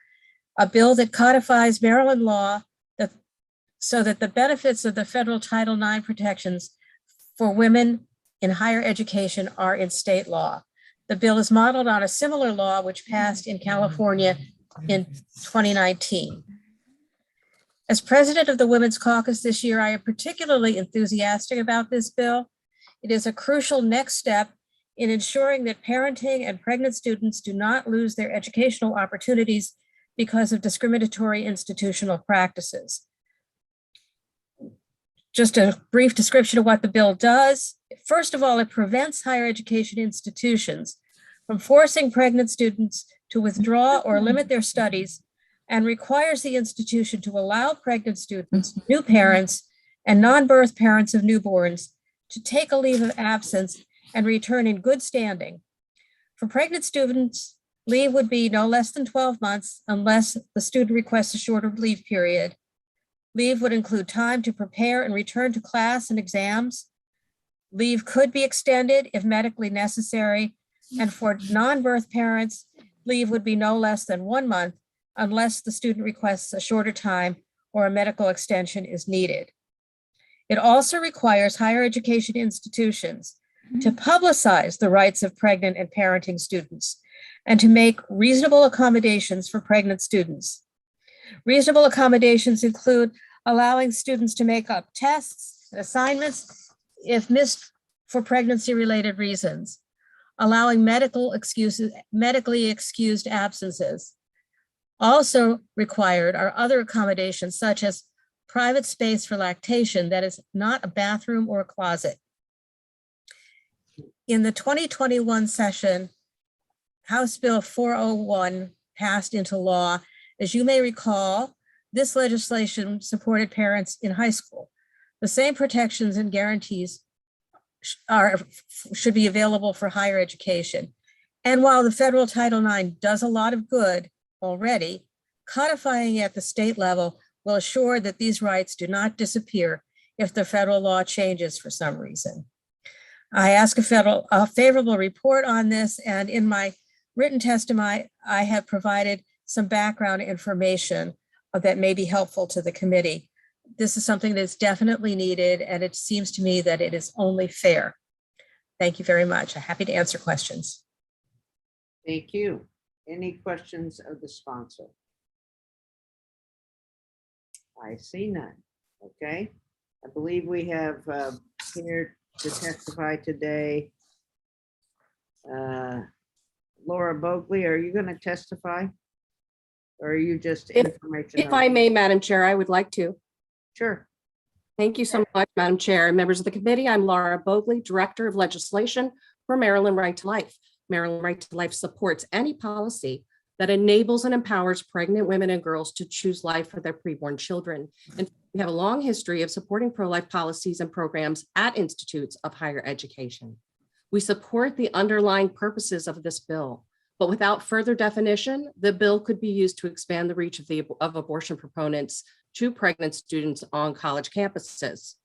a bill that codifies Maryland law so that the benefits of the federal Title IX protections for women in higher education are in state law. The bill is modeled on a similar law which passed in California in 2019. As president of the Women's Caucus this year, I am particularly enthusiastic about this bill. It is a crucial next step in ensuring that parenting and pregnant students do not lose their educational opportunities because of discriminatory institutional practices. Just a brief description of what the bill does. First of all, it prevents higher education institutions from forcing pregnant students to withdraw or limit their studies and requires the institution to allow pregnant students, new parents, and non-birth parents of newborns to take a leave of absence and return in good standing. For pregnant students, leave would be no less than 12 months unless the student requests a shorter leave period. Leave would include time to prepare and return to class and exams. Leave could be extended if medically necessary. And for non-birth parents, leave would be no less than 1 month unless the student requests a shorter time or a medical extension is needed. It also requires higher education institutions to publicize the rights of pregnant and parenting students and to make reasonable accommodations for pregnant students. Reasonable accommodations include allowing students to make up tests and assignments if missed for pregnancy-related reasons, allowing medically excused absences. Also required are other accommodations such as private space for lactation that is not a bathroom or a closet. In the 2021 session, House Bill 401 passed into law. As you may recall, this legislation supported parents in high school. The same protections and guarantees should be available for higher education. And while the federal Title IX does a lot of good already, codifying at the state level will assure that these rights do not disappear if the federal law changes for some reason. I ask a favorable report on this, and in my written testimony, I have provided some background information that may be helpful to the committee. This is something that's definitely needed, and it seems to me that it is only fair. Thank you very much. I'm happy to answer questions. Thank you. Any questions of the sponsor? I see none. Okay. I believe we have here to testify today. Laura Boakley, are you going to testify? Or are you just information? If I may, Madam Chair, I would like to. Sure. Thank you so much, Madam Chair. Members of the committee, I'm Laura Boakley, Director of Legislation for Maryland Right to Life. Maryland Right to Life supports any policy that enables and empowers pregnant women and girls to choose life for their preborn children. And we have a long history of supporting pro-life policies and programs at institutes of higher education. We support the underlying purposes of this bill, But without further definition, the bill could be used to expand the reach of abortion proponents to pregnant students on college campuses.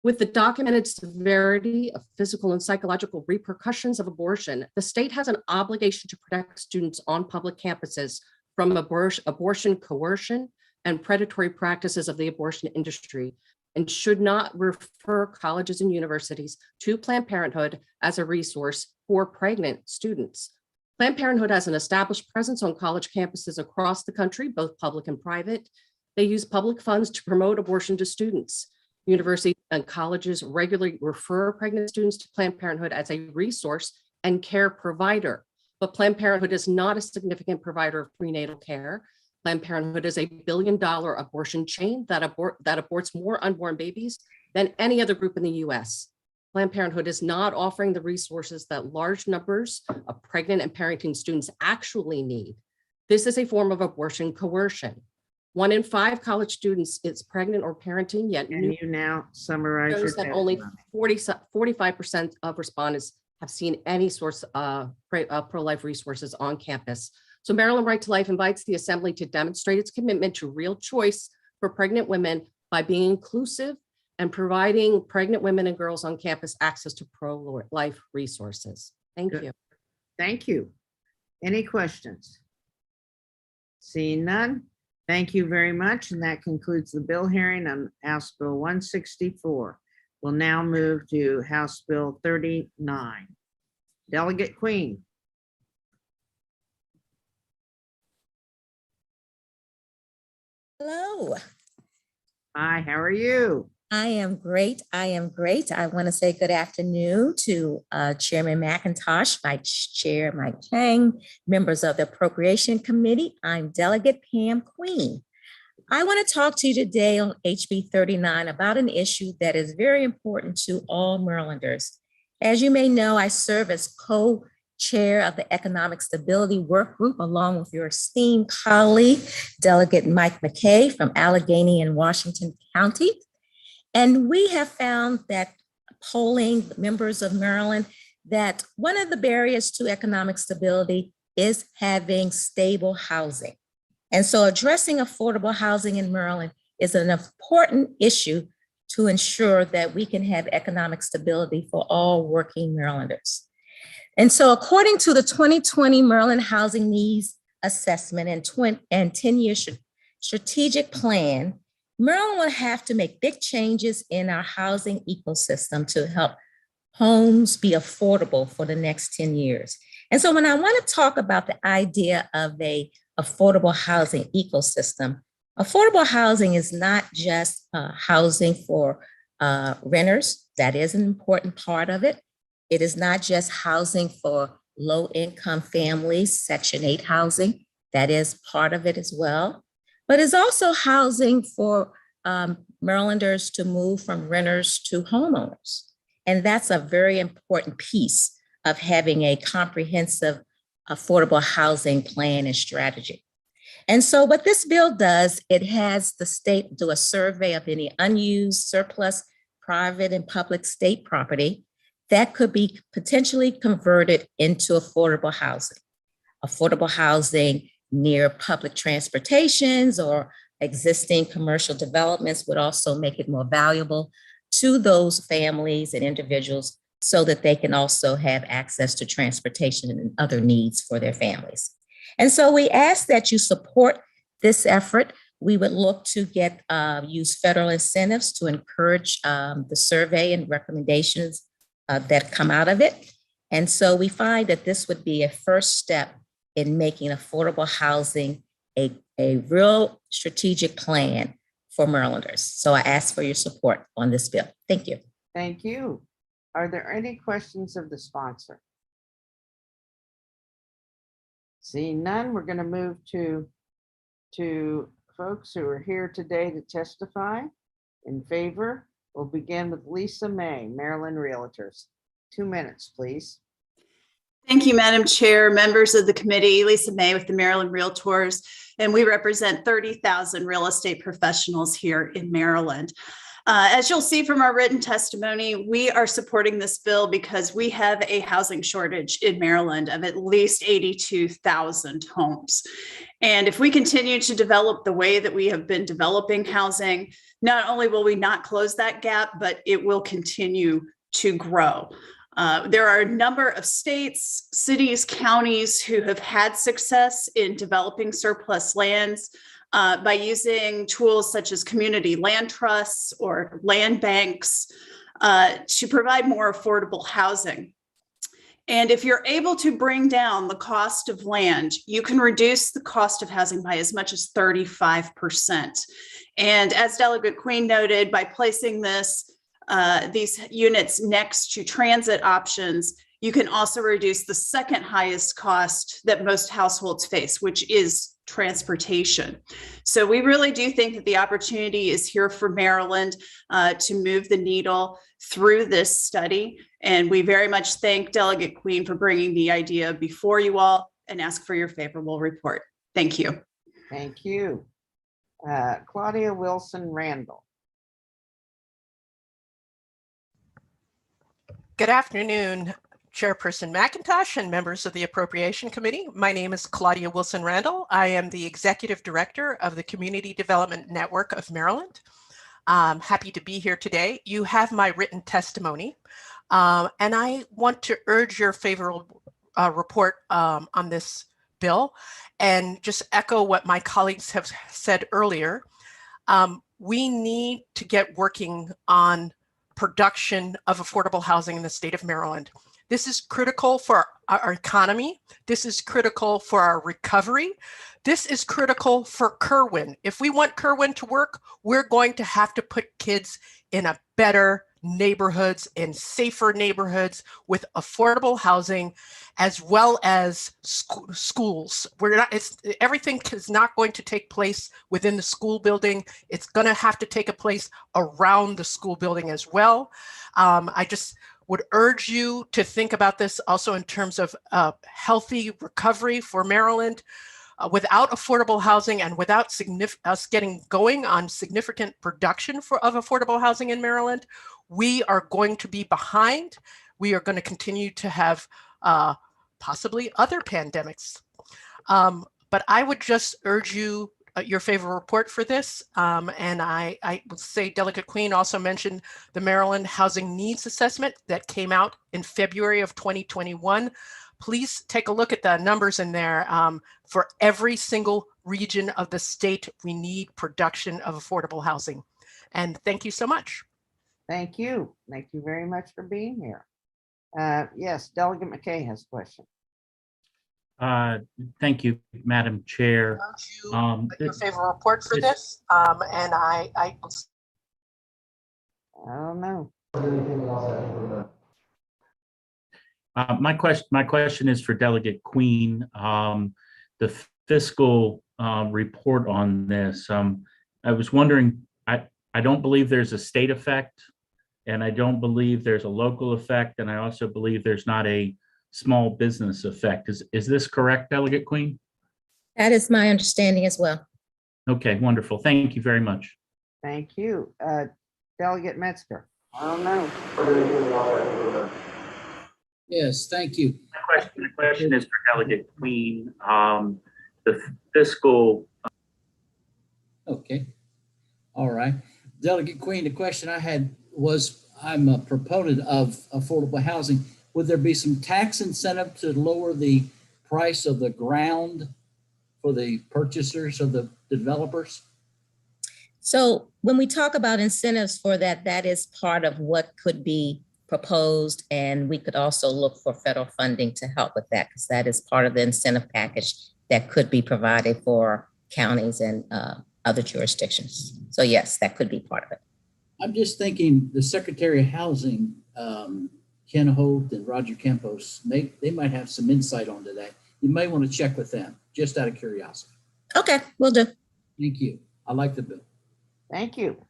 With the documented severity of physical and psychological repercussions of abortion, the state has an obligation to protect students on public campuses from abortion coercion and predatory practices of the abortion industry, and should not refer colleges and universities to Planned Parenthood as a resource for pregnant students. Planned Parenthood has an established presence on college campuses across the country, both public and private. They use public funds to promote abortion to students. Universities and colleges regularly refer pregnant students to Planned Parenthood as a resource and care provider. But Planned Parenthood is not a significant provider of prenatal care. Planned Parenthood is a billion-dollar abortion chain that aborts more unborn babies than any other group in the US. Planned Parenthood is not offering the resources that large numbers of pregnant and parenting students actually need. This is a form of abortion coercion. 1 in 5 college students is pregnant or parenting, yet Can you now summarize your shows that only testimony? 45% of respondents have seen any source of pro-life resources on campus. So Maryland Right to Life invites the Assembly to demonstrate its commitment to real choice for pregnant women by being inclusive and providing pregnant women and girls on campus access to pro-life resources. Thank you. Thank you. Any questions? Seeing none, thank you very much. And that concludes the bill hearing on House Bill 164. We'll now move to House Bill 39. Delegate Queen. Hello. Hi, how are you? I am great. I am great. I want to say good afternoon to Chairman McIntosh, Vice Chair Mike Chang, members of the Appropriation Committee. I'm Delegate Pam Queen. I want to talk to you today on HB 39 about an issue that is very important to all Marylanders. As you may know, I serve as co-chair of the Economic Stability Work Group, along with your esteemed colleague, Delegate Mike McKay from Allegheny and Washington County. And we have found that polling members of Maryland that one of the barriers to economic stability is having stable housing. And so addressing affordable housing in Maryland is an important issue to ensure that we can have economic stability for all working Marylanders. And so according to the 2020 Maryland Housing Needs Assessment and 10-year strategic plan, Maryland will have to make big changes in our housing ecosystem to help homes be affordable for the next 10 years. And so when I want to talk about the idea of a affordable housing ecosystem, affordable housing is not just housing for renters. That is an important part of it. It is not just housing for low-income families, Section 8 housing. That is part of it as well. But it's also housing for Marylanders to move from renters to homeowners. And that's a very important piece of having a comprehensive affordable housing plan and strategy. And so what this bill does, it has the state do a survey of any unused surplus private and public state property that could be potentially converted into affordable housing. Affordable housing near public transportations or existing commercial developments would also make it more valuable to those families and individuals so that they can also have access to transportation and other needs for their families. And so we ask that you support this effort. We would look to use federal incentives to encourage the survey and recommendations that come out of it. And so we find that this would be a first step in making affordable housing a real strategic plan for Marylanders. So I ask for your support on this bill. Thank you. Thank you. Are there any questions of the sponsor? Seeing none, we're going to move to folks who are here today to testify in favor. We'll begin with Lisa May, Maryland Realtors. 2 minutes, please. Thank you, Madam Chair, members of the committee. Lisa May with the Maryland Realtors, and we represent 30,000 real estate professionals here in Maryland. As you'll see from our written testimony, we are supporting this bill because we have a housing shortage in Maryland of at least 82,000 homes. And if we continue to develop the way that we have been developing housing, not only will we not close that gap, but it will continue to grow. There are a number of states, cities, counties who have had success in developing surplus lands by using tools such as community land trusts or land banks to provide more affordable housing. And if you're able to bring down the cost of land, you can reduce the cost of housing by as much as 35%. And as Delegate Queen noted, by placing these units next to transit options, you can also reduce the second highest cost that most households face, which is transportation. So we really do think that the opportunity is here for Maryland to move the needle through this study. And we very much thank Delegate Queen for bringing the idea before you all and ask for your favorable report. Thank you. Thank you. Claudia Wilson Randall. Good afternoon, Chairperson McIntosh and members of the Appropriation Committee. My name is Claudia Wilson Randall. I am the Executive Director of the Community Development Network of Maryland. I'm happy to be here today. You have my written testimony, and I want to urge your favorable report on this bill and just echo what my colleagues have said earlier. We need to get working on production of affordable housing in the state of Maryland. This is critical for our economy. This is critical for our recovery. This is critical for Kerwin. If we want Kerwin to work, we're going to have to put kids in a better neighborhoods, in safer neighborhoods with affordable housing, as well as schools. Everything is not going to take place within the school building. It's going to have to take a place around the school building as well. I just would urge you to think about this also in terms of healthy recovery for Maryland. Without affordable housing and without us getting going on significant production of affordable housing in Maryland, we are going to be behind. We are going to continue to have possibly other pandemics. But I would just urge you your favorable report for this. And I would say Delegate Queen also mentioned the Maryland Housing Needs Assessment that came out in February of 2021. Please take a look at the numbers in there. For every single region of the state, we need production of affordable housing. And thank you so much. Thank you. Thank you very much for being here. Yes, Delegate McKay has a question. Thank you, Madam Chair. Your favorable report for this. And I don't know. My question is for Delegate Queen. The fiscal report on this. I was wondering, I don't believe there's a state effect, and I don't believe there's a local effect, and I also believe there's not a small business effect. Is this correct, Delegate Queen? That is my understanding as well. Okay, wonderful. Thank you very much. Thank you. Delegate Metzger. I don't know. Yes, thank you. The question is for Delegate Queen. The fiscal. Okay. All right. Delegate Queen, the question I had was, I'm a proponent of affordable housing. Would there be some tax incentive to lower the price of the ground for the purchasers of the developers? So when we talk about incentives for that, that is part of what could be proposed. And we could also look for federal funding to help with that, because that is part of the incentive package that could be provided for counties and other jurisdictions. So yes, that could be part of it. I'm just thinking the Secretary of Housing, Ken Holt and Roger Campos, they might have some insight onto that. You may want to check with them, just out of curiosity. Okay, will do. Thank you. I like the bill. Thank you.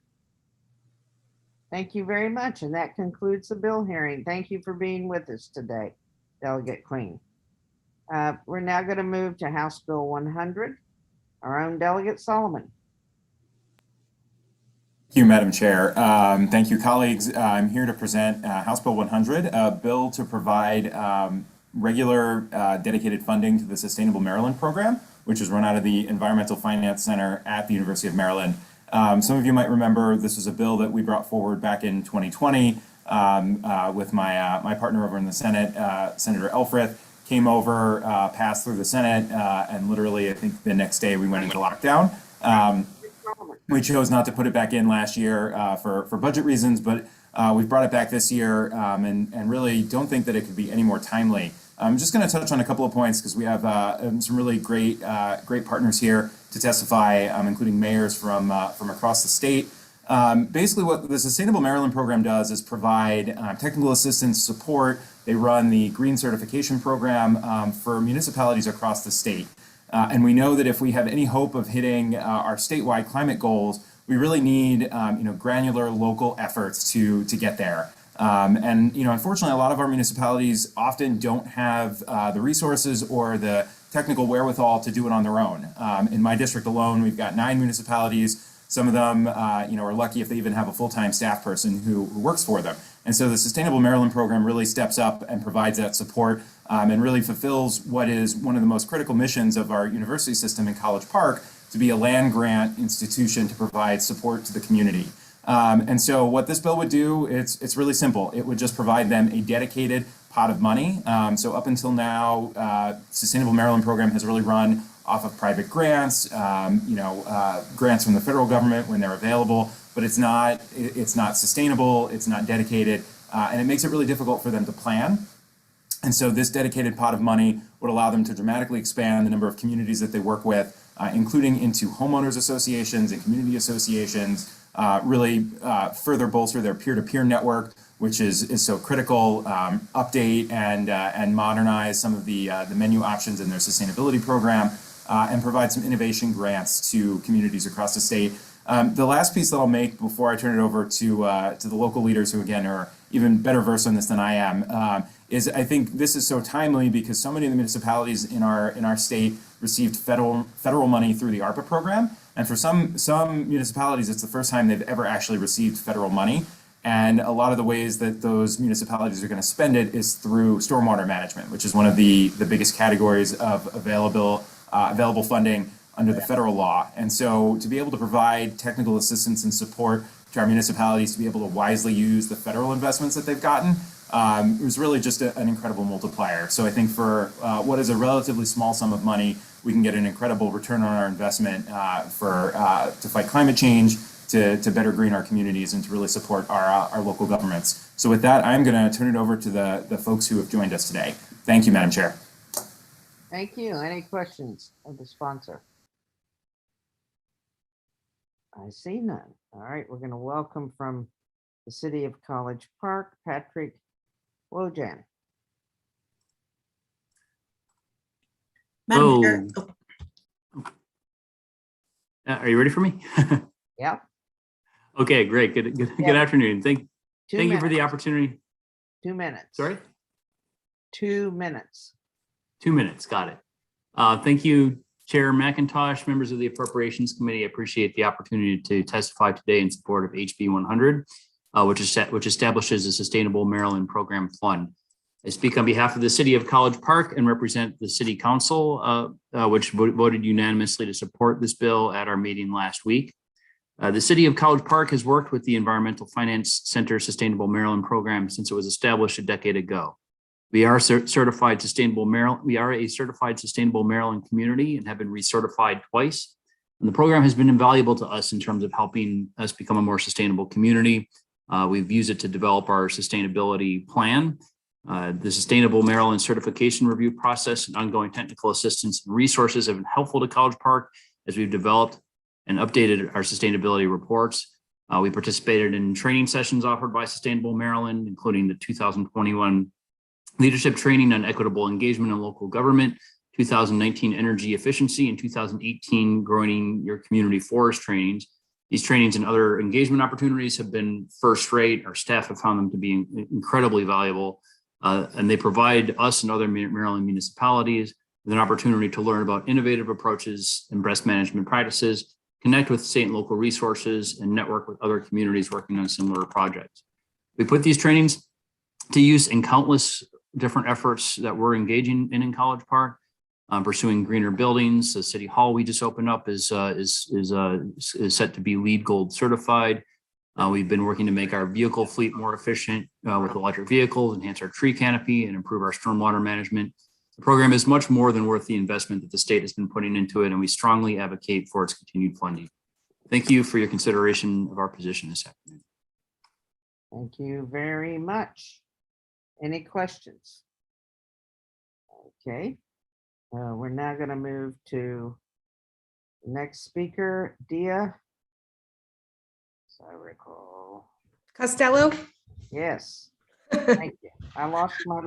Thank you very much. And that concludes the bill hearing. Thank you for being with us today, Delegate Queen. We're now going to move to House Bill 100. Our own Delegate Solomon. Thank you, Madam Chair. Thank you, colleagues. I'm here to present House Bill 100, a bill to provide regular dedicated funding to the Sustainable Maryland program, which is run out of the Environmental Finance Center at the University of Maryland. Some of you might remember this was a bill that we brought forward back in 2020 with my partner over in the Senate, Senator Elfreth. Came over, passed through the Senate, and literally, I think the next day we went into lockdown. We chose not to put it back in last year for budget reasons, but we've brought it back this year and really don't think that it could be any more timely. I'm just going to touch on a couple of points because we have some really great partners here to testify, including mayors from across the state. Basically, what the Sustainable Maryland program does is provide technical assistance support. They run the green certification program for municipalities across the state. And we know that if we have any hope of hitting our statewide climate goals, we really need granular local efforts to get there. And unfortunately, a lot of our municipalities often don't have the resources or the technical wherewithal to do it on their own. In my district alone, we've got 9 municipalities. Some of them, are lucky if they even have a full-time staff person who works for them. And so the Sustainable Maryland program really steps up and provides that support and really fulfills what is one of the most critical missions of our university system in College Park, to be a land grant institution to provide support to the community. And so what this bill would do, it's really simple. It would just provide them a dedicated pot of money. So up until now, Sustainable Maryland program has really run off of private grants, grants from the federal government when they're available, but it's not sustainable, it's not dedicated, and it makes it really difficult for them to plan. And so this dedicated pot of money would allow them to dramatically expand the number of communities that they work with, including into homeowners associations and community associations, really further bolster their peer-to-peer network, which is so critical, update and modernize some of the menu options in their sustainability program, and provide some innovation grants to communities across the state. The last piece that I'll make before I turn it over to the local leaders, who again are even better versed on this than I am, is I think this is so timely because so many of the municipalities in our state received federal money through the ARPA program, and for some municipalities it's the first time they've ever actually received federal money. And a lot of the ways that those municipalities are going to spend it is through stormwater management, which is one of the biggest categories of available funding under the federal law. And so to be able to provide technical assistance and support to our municipalities to be able to wisely use the federal investments that they've gotten, it was really just an incredible multiplier. So I think for what is a relatively small sum of money, we can get an incredible return on our investment to fight climate change, to better green our communities, and to really support our local governments. So with that, I'm going to turn it over to the folks who have joined us today. Thank you, Madam Chair. Thank you. Any questions of the sponsor? I see none. All right, we're going to welcome from the City of College Park, Patrick Wojahn. Madam Chair. Are you ready for me? Yeah. Okay, great. Good afternoon. Thank you for the opportunity. 2 minutes. Sorry? 2 minutes. 2 minutes. Got it. Thank you, Chair McIntosh, members of the Appropriations Committee. I appreciate the opportunity to testify today in support of HB 100, which establishes a Sustainable Maryland Program Fund. I speak on behalf of the City of College Park and represent the City Council, which voted unanimously to support this bill at our meeting last week. The City of College Park has worked with the Environmental Finance Center Sustainable Maryland Program since it was established a decade ago. We are certified Sustainable Maryland. We are a certified Sustainable Maryland community and have been recertified twice. And the program has been invaluable to us in terms of helping us become a more sustainable community. We've used it to develop our sustainability plan. The Sustainable Maryland certification review process and ongoing technical assistance and resources have been helpful to College Park as we've developed and updated our sustainability reports. We participated in training sessions offered by Sustainable Maryland, including the 2021 Leadership Training on Equitable Engagement in Local Government, 2019 Energy Efficiency, and 2018 Growing Your Community Forest trainings. These trainings and other engagement opportunities have been first rate. Our staff have found them to be incredibly valuable, and they provide us and other Maryland municipalities with an opportunity to learn about innovative approaches and best management practices connect with state and local resources, and network with other communities working on similar projects. We put these trainings to use in countless different efforts that we're engaging in College Park, pursuing greener buildings. The City Hall we just opened up is set to be LEED Gold certified. We've been working to make our vehicle fleet more efficient with electric vehicles, enhance our tree canopy, and improve our stormwater management. The program is much more than worth the investment that the state has been putting into it, and we strongly advocate for its continued funding. Thank you for your consideration of our position this afternoon. Thank you very much. Any questions? Okay, we're now going to move to the next speaker, Dia. As I recall. Costello? Yes. Thank you. I lost my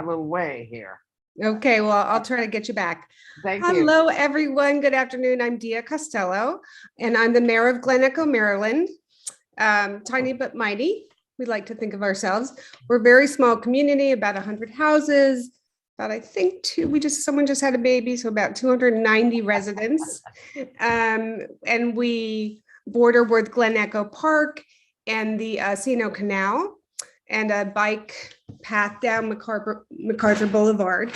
little way here. Okay, well, I'll try to get you back. Thank you. Hello, everyone. Good afternoon. I'm Dia Costello, and I'm the mayor of Glen Echo, Maryland. Tiny but mighty, we like to think of ourselves. We're a very small community, about 100 houses, about I think someone just had a baby, so about 290 residents. And we border with Glen Echo Park and the Sino Canal, and a bike path down MacArthur Boulevard.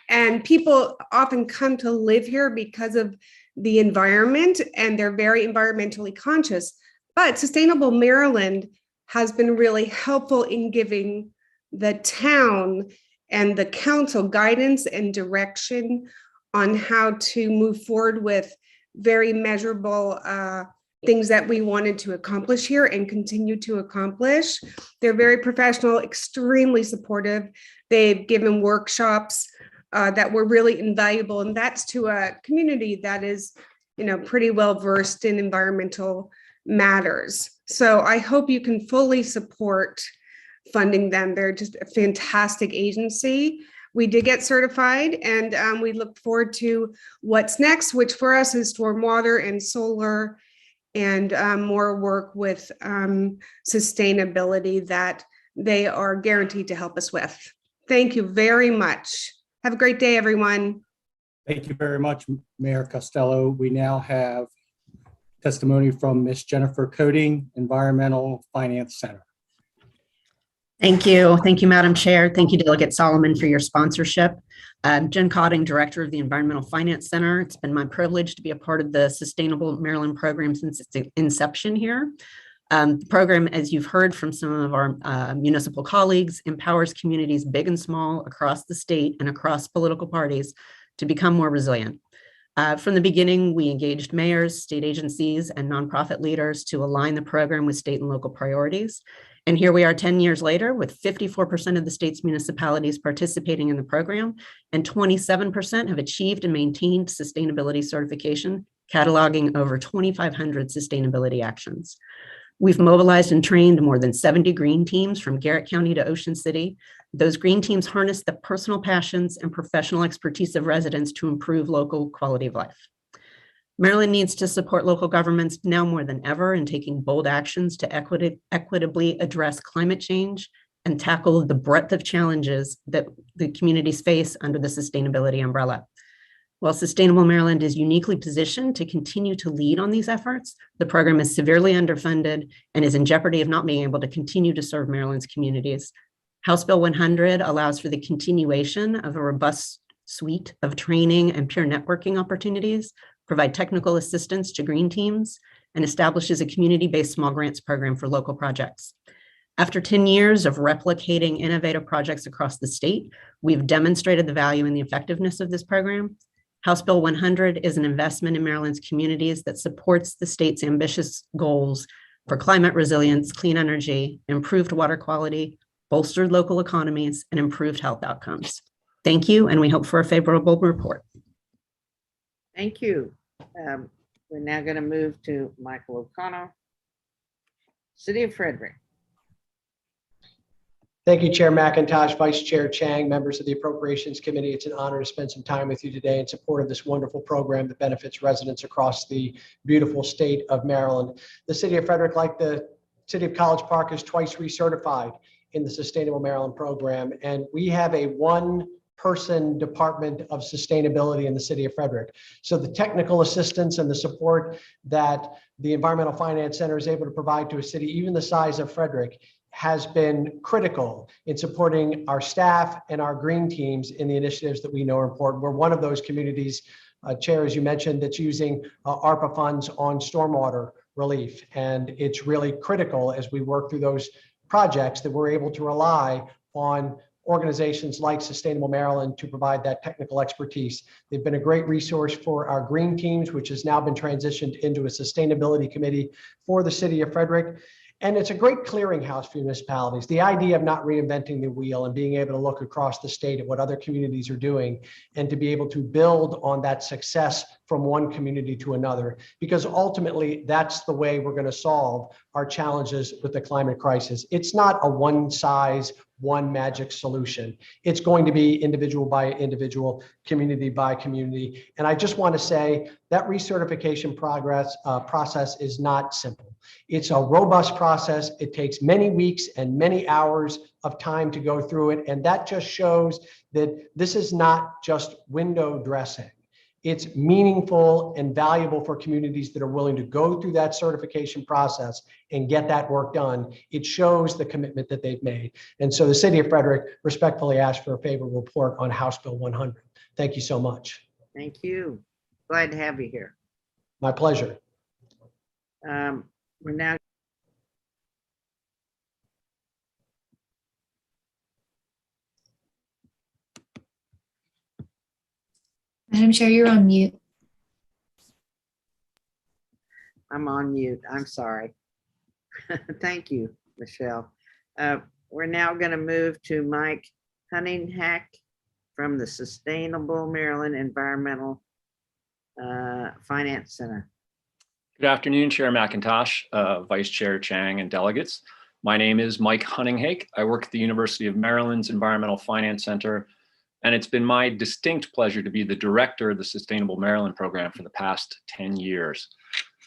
And people often come to live here because of the environment, and they're very environmentally conscious. But Sustainable Maryland has been really helpful in giving the town and the council guidance and direction on how to move forward with very measurable things that we wanted to accomplish here and continue to accomplish. They're very professional, extremely supportive. They've given workshops that were really invaluable, and that's to a community that is, pretty well versed in environmental matters. So I hope you can fully support funding them. They're just a fantastic agency. We did get certified, and we look forward to what's next, which for us is stormwater and solar, and more work with sustainability that they are guaranteed to help us with. Thank you very much. Have a great day, everyone. Thank you very much, Mayor Costello. We now have testimony from Ms. Jennifer Coding, Environmental Finance Center. Thank you. Thank you, Madam Chair. Thank you, Delegate Solomon, for your sponsorship. Jen Cotting, Director of the Environmental Finance Center. It's been my privilege to be a part of the Sustainable Maryland program since its inception here. The program, as you've heard from some of our municipal colleagues, empowers communities big and small across the state and across political parties to become more resilient. From the beginning, we engaged mayors, state agencies, and nonprofit leaders to align the program with state and local priorities. And here we are 10 years later with 54% of the state's municipalities participating in the program, and 27% have achieved and maintained sustainability certification, cataloging over 2,500 sustainability actions. We've mobilized and trained more than 70 green teams from Garrett County to Ocean City. Those green teams harness the personal passions and professional expertise of residents to improve local quality of life. Maryland needs to support local governments now more than ever in taking bold actions to equitably address climate change and tackle the breadth of challenges that the communities face under the sustainability umbrella. While Sustainable Maryland is uniquely positioned to continue to lead on these efforts, the program is severely underfunded and is in jeopardy of not being able to continue to serve Maryland's communities. House Bill 100 allows for the continuation of a robust suite of training and peer networking opportunities, provide technical assistance to green teams, and establishes a community-based small grants program for local projects. After 10 years of replicating innovative projects across the state, we've demonstrated the value and the effectiveness of this program. House Bill 100 is an investment in Maryland's communities that supports the state's ambitious goals for climate resilience, clean energy, improved water quality, bolstered local economies, and improved health outcomes. Thank you, and we hope for a favorable report. Thank you. We're now going to move to Michael O'Connell, City of Frederick. Thank you, Chair McIntosh, Vice Chair Chang, members of the Appropriations Committee. It's an honor to spend some time with you today in support of this wonderful program that benefits residents across the beautiful state of Maryland. The City of Frederick, like the City of College Park, is twice recertified in the Sustainable Maryland program, and we have a one person department of sustainability in the city of Frederick. So the technical assistance and the support that the Environmental Finance Center is able to provide to a city, even the size of Frederick, has been critical in supporting our staff and our green teams in the initiatives that we know are important. We're one of those communities, Chair, as you mentioned, that's using ARPA funds on stormwater relief. And it's really critical as we work through those projects that we're able to rely on organizations like Sustainable Maryland to provide that technical expertise. They've been a great resource for our green teams, which has now been transitioned into a sustainability committee for the city of Frederick. And it's a great clearinghouse for municipalities. The idea of not reinventing the wheel and being able to look across the state at what other communities are doing and to be able to build on that success from one community to another, because ultimately that's the way we're going to solve our challenges with the climate crisis. It's not a one size, one magic solution. It's going to be individual by individual, community by community. And I just want to say that recertification process is not simple. It's a robust process. It takes many weeks and many hours of time to go through it. And that just shows that this is not just window dressing. It's meaningful and valuable for communities that are willing to go through that certification process and get that work done. It shows the commitment that they've made. And so the city of Frederick respectfully asks for a favorable report on House Bill 100. Thank you so much. Thank you. Glad to have you here. My pleasure. We're now Madam Chair, you're on mute. I'm on mute. I'm sorry. Thank you, Michelle. We're now going to move to Mike Hunninghack from the Sustainable Maryland Environmental Finance Center. Good afternoon, Chair McIntosh, Vice Chair Chang, and delegates. My name is Mike Hunninghack. I work at the University of Maryland's Environmental Finance Center, and it's been my distinct pleasure to be the director of the Sustainable Maryland program for the past 10 years.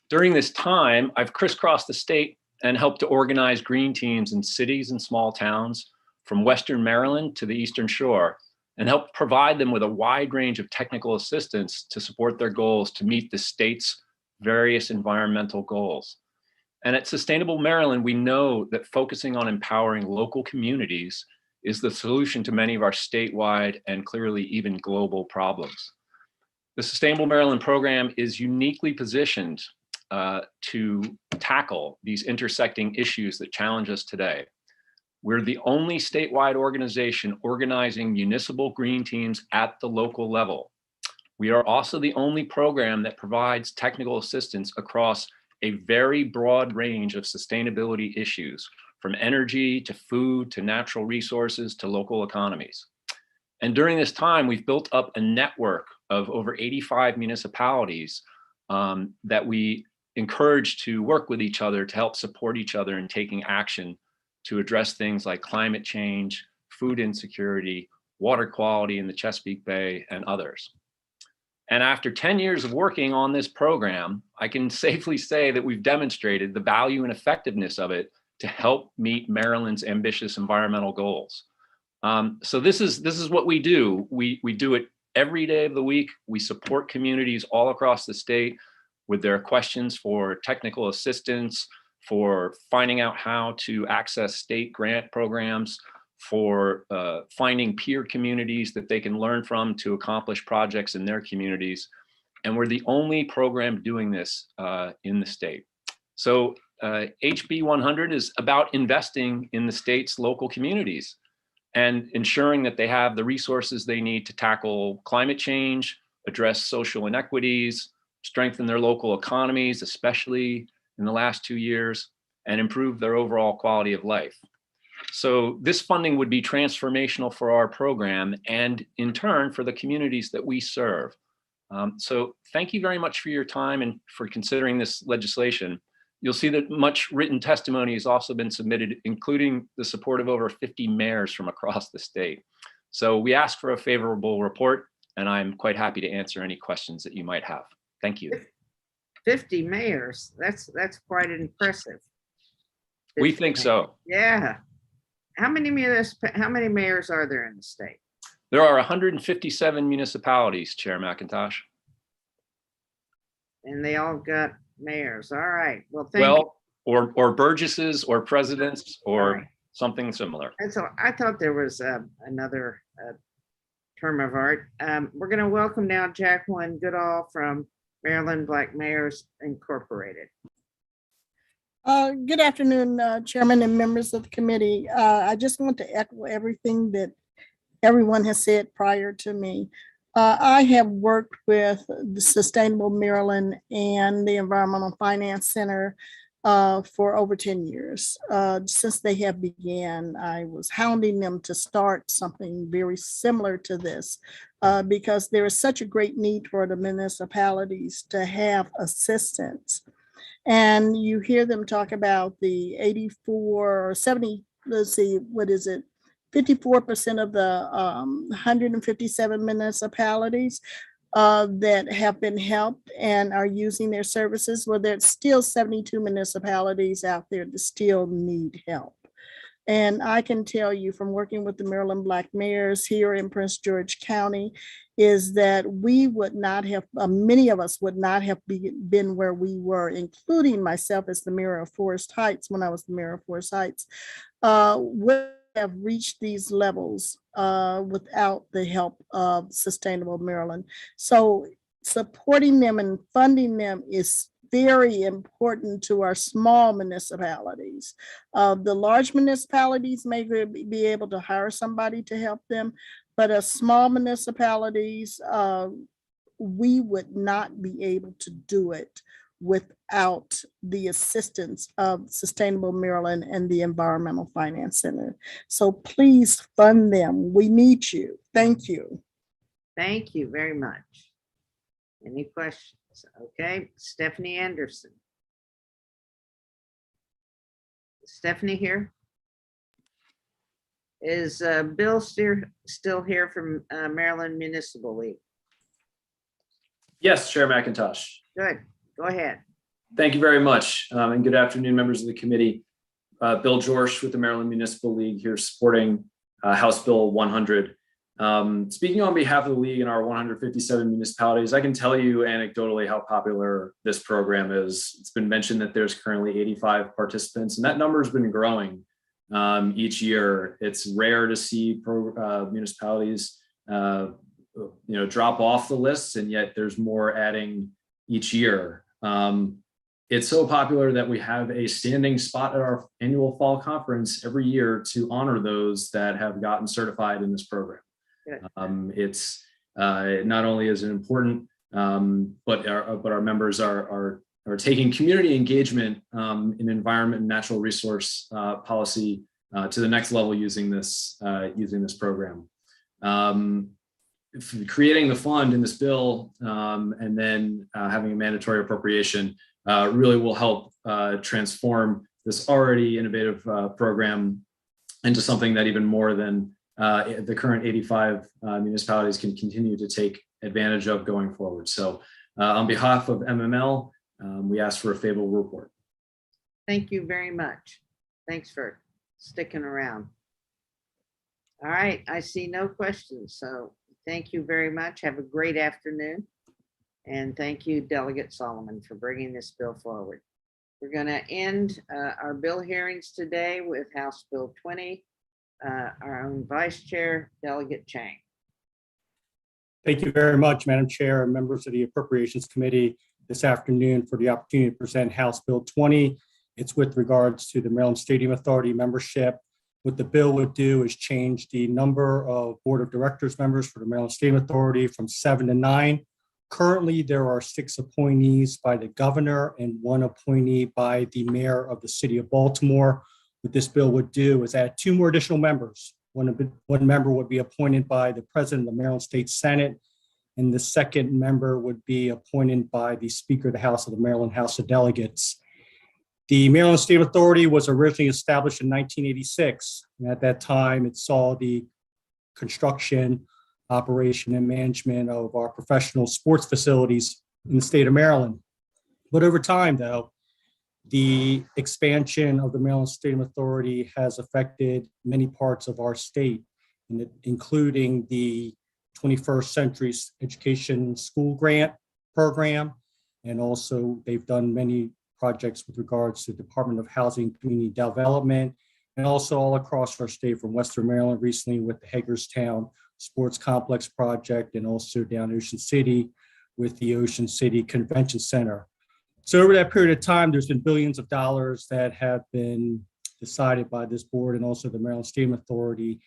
During this time, I've crisscrossed the state and helped to organize green teams in cities and small towns from Western Maryland to the Eastern Shore, and helped provide them with a wide range of technical assistance to support their goals to meet the state's various environmental goals. And at Sustainable Maryland, we know that focusing on empowering local communities is the solution to many of our statewide and clearly even global problems. The Sustainable Maryland program is uniquely positioned to tackle these intersecting issues that challenge us today. We're the only statewide organization organizing municipal green teams at the local level. We are also the only program that provides technical assistance across a very broad range of sustainability issues, from energy to food to natural resources to local economies. And during this time, we've built up a network of over 85 municipalities that we encourage to work with each other to help support each other in taking action to address things like climate change, food insecurity, water quality in the Chesapeake Bay, and others. And after 10 years of working on this program, I can safely say that we've demonstrated the value and effectiveness of it to help meet Maryland's ambitious environmental goals. So this is what we do. We do it every day of the week. We support communities all across the state with their questions for technical assistance, for finding out how to access state grant programs, for finding peer communities that they can learn from to accomplish projects in their communities. And we're the only program doing this in the state. So HB 100 is about investing in the state's local communities and ensuring that they have the resources they need to tackle climate change, address social inequities, strengthen their local economies, especially in the last 2 years, and improve their overall quality of life. So this funding would be transformational for our program and in turn for the communities that we serve. So thank you very much for your time and for considering this legislation. You'll see that much written testimony has also been submitted, including the support of over 50 mayors from across the state. So we ask for a favorable report, and I'm quite happy to answer any questions that you might have. Thank you. 50 mayors, that's quite impressive. We think so. Yeah. How many mayors are there in the state? There are 157 municipalities, Chair McIntosh. And they all got mayors. All right. Well, thank you. Well, or burgesses or presidents or something similar. And so I thought there was another term of art. We're going to welcome now Jacqueline Goodall from Maryland Black Mayors Incorporated. Good afternoon, Chairman and members of the committee. I just want to echo everything that everyone has said prior to me. I have worked with the Sustainable Maryland and the Environmental Finance Center for over 10 years. Since they have began, I was hounding them to start something very similar to this because there is such a great need for the municipalities to have assistance. And you hear them talk about the 84 or 70, let's see, what is it? 54% of the 157 municipalities that have been helped and are using their services. Well, there's still 72 municipalities out there that still need help. And I can tell you from working with the Maryland Black Mayors here in Prince George County is that we would not have, many of us would not have been where we were, including myself as the mayor of Forest Heights when I was the mayor of Forest Heights, would have reached these levels without the help of Sustainable Maryland. So supporting them and funding them is very important to our small municipalities. The large municipalities may be able to hire somebody to help them, but as small municipalities, we would not be able to do it without the assistance of Sustainable Maryland and the Environmental Finance Center. So please fund them. We need you. Thank you. Thank you very much. Any questions? Okay, Stephanie Anderson. Stephanie here? Is Bill still here from Maryland Municipal League? Yes, Chair McIntosh. Good, go ahead. Thank you very much. And good afternoon, members of the committee. Bill Jorsch with the Maryland Municipal League here supporting House Bill 100. Speaking on behalf of the league and our 157 municipalities, I can tell you anecdotally how popular this program is. It's been mentioned that there's currently 85 participants, and that number has been growing each year. It's rare to see municipalities drop off the lists, and yet there's more adding each year. It's so popular that we have a standing spot at our annual fall conference every year to honor those that have gotten certified in this program. It's not only is it important, but our members are taking community engagement in environment and natural resource policy to the next level using this program. Creating the fund in this bill and then having a mandatory appropriation really will help transform this already innovative program into something that even more than the current 85 municipalities can continue to take advantage of going forward. So on behalf of MML, we ask for a favorable report. Thank you very much. Thanks for sticking around. All right, I see no questions. So thank you very much. Have a great afternoon. And thank you, Delegate Solomon, for bringing this bill forward. We're going to end our bill hearings today with House Bill 20. Our own Vice Chair, Delegate Chang. Thank you very much, Madam Chair and members of the Appropriations Committee this afternoon for the opportunity to present House Bill 20. It's with regards to the Maryland Stadium Authority membership. What the bill would do is change the number of Board of Directors members for the Maryland Stadium Authority from 7 to 9. Currently, there are 6 appointees by the governor and 1 appointee by the mayor of the city of Baltimore. What this bill would do is add 2 more additional members. One member would be appointed by the president of the Maryland State Senate, and the second member would be appointed by the Speaker of the House of the Maryland House of Delegates. The Maryland State Authority was originally established in 1986. And at that time, it saw the construction, operation, and management of our professional sports facilities in the state of Maryland. But over time, though, the expansion of the Maryland Stadium Authority has affected many parts of our state, including the 21st Century Education School Grant Program. And also they've done many projects with regards to Department of Housing and Community Development, and also all across our state from Western Maryland recently with the Hagerstown Sports Complex project, and also down Ocean City with the Ocean City Convention Center. So over that period of time, there's been billions of dollars that have been decided by this board and also the Maryland Stadium Authority.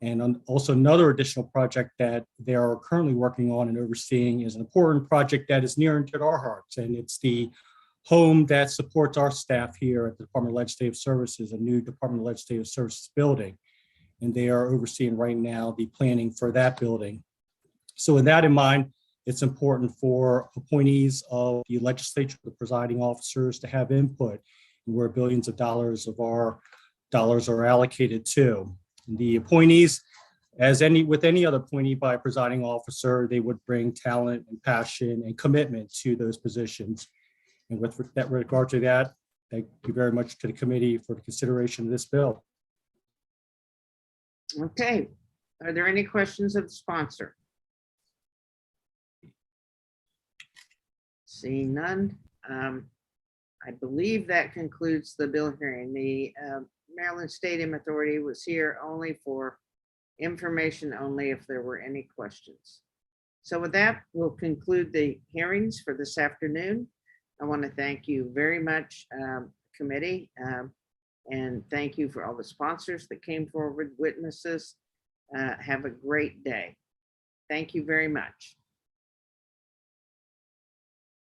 And also another additional project that they are currently working on and overseeing is an important project that is near and dear to our hearts. And it's the home that supports our staff here at the Department of Legislative Services, a new Department of Legislative Services building. And they are overseeing right now the planning for that building. So with that in mind, it's important for appointees of the legislature, the presiding officers, to have input in where billions of dollars of our dollars are allocated to. The appointees, as with any other appointee by a presiding officer, they would bring talent and passion and commitment to those positions. And with that regard to that, thank you very much to the committee for the consideration of this bill. Okay, are there any questions of the sponsor? Seeing none, I believe that concludes the bill hearing. The Maryland Stadium Authority was here only for information only if there were any questions. So with that, we'll conclude the hearings for this afternoon. I want to thank you very much, committee, and thank you for all the sponsors that came forward, witnesses. Have a great day. Thank you very much.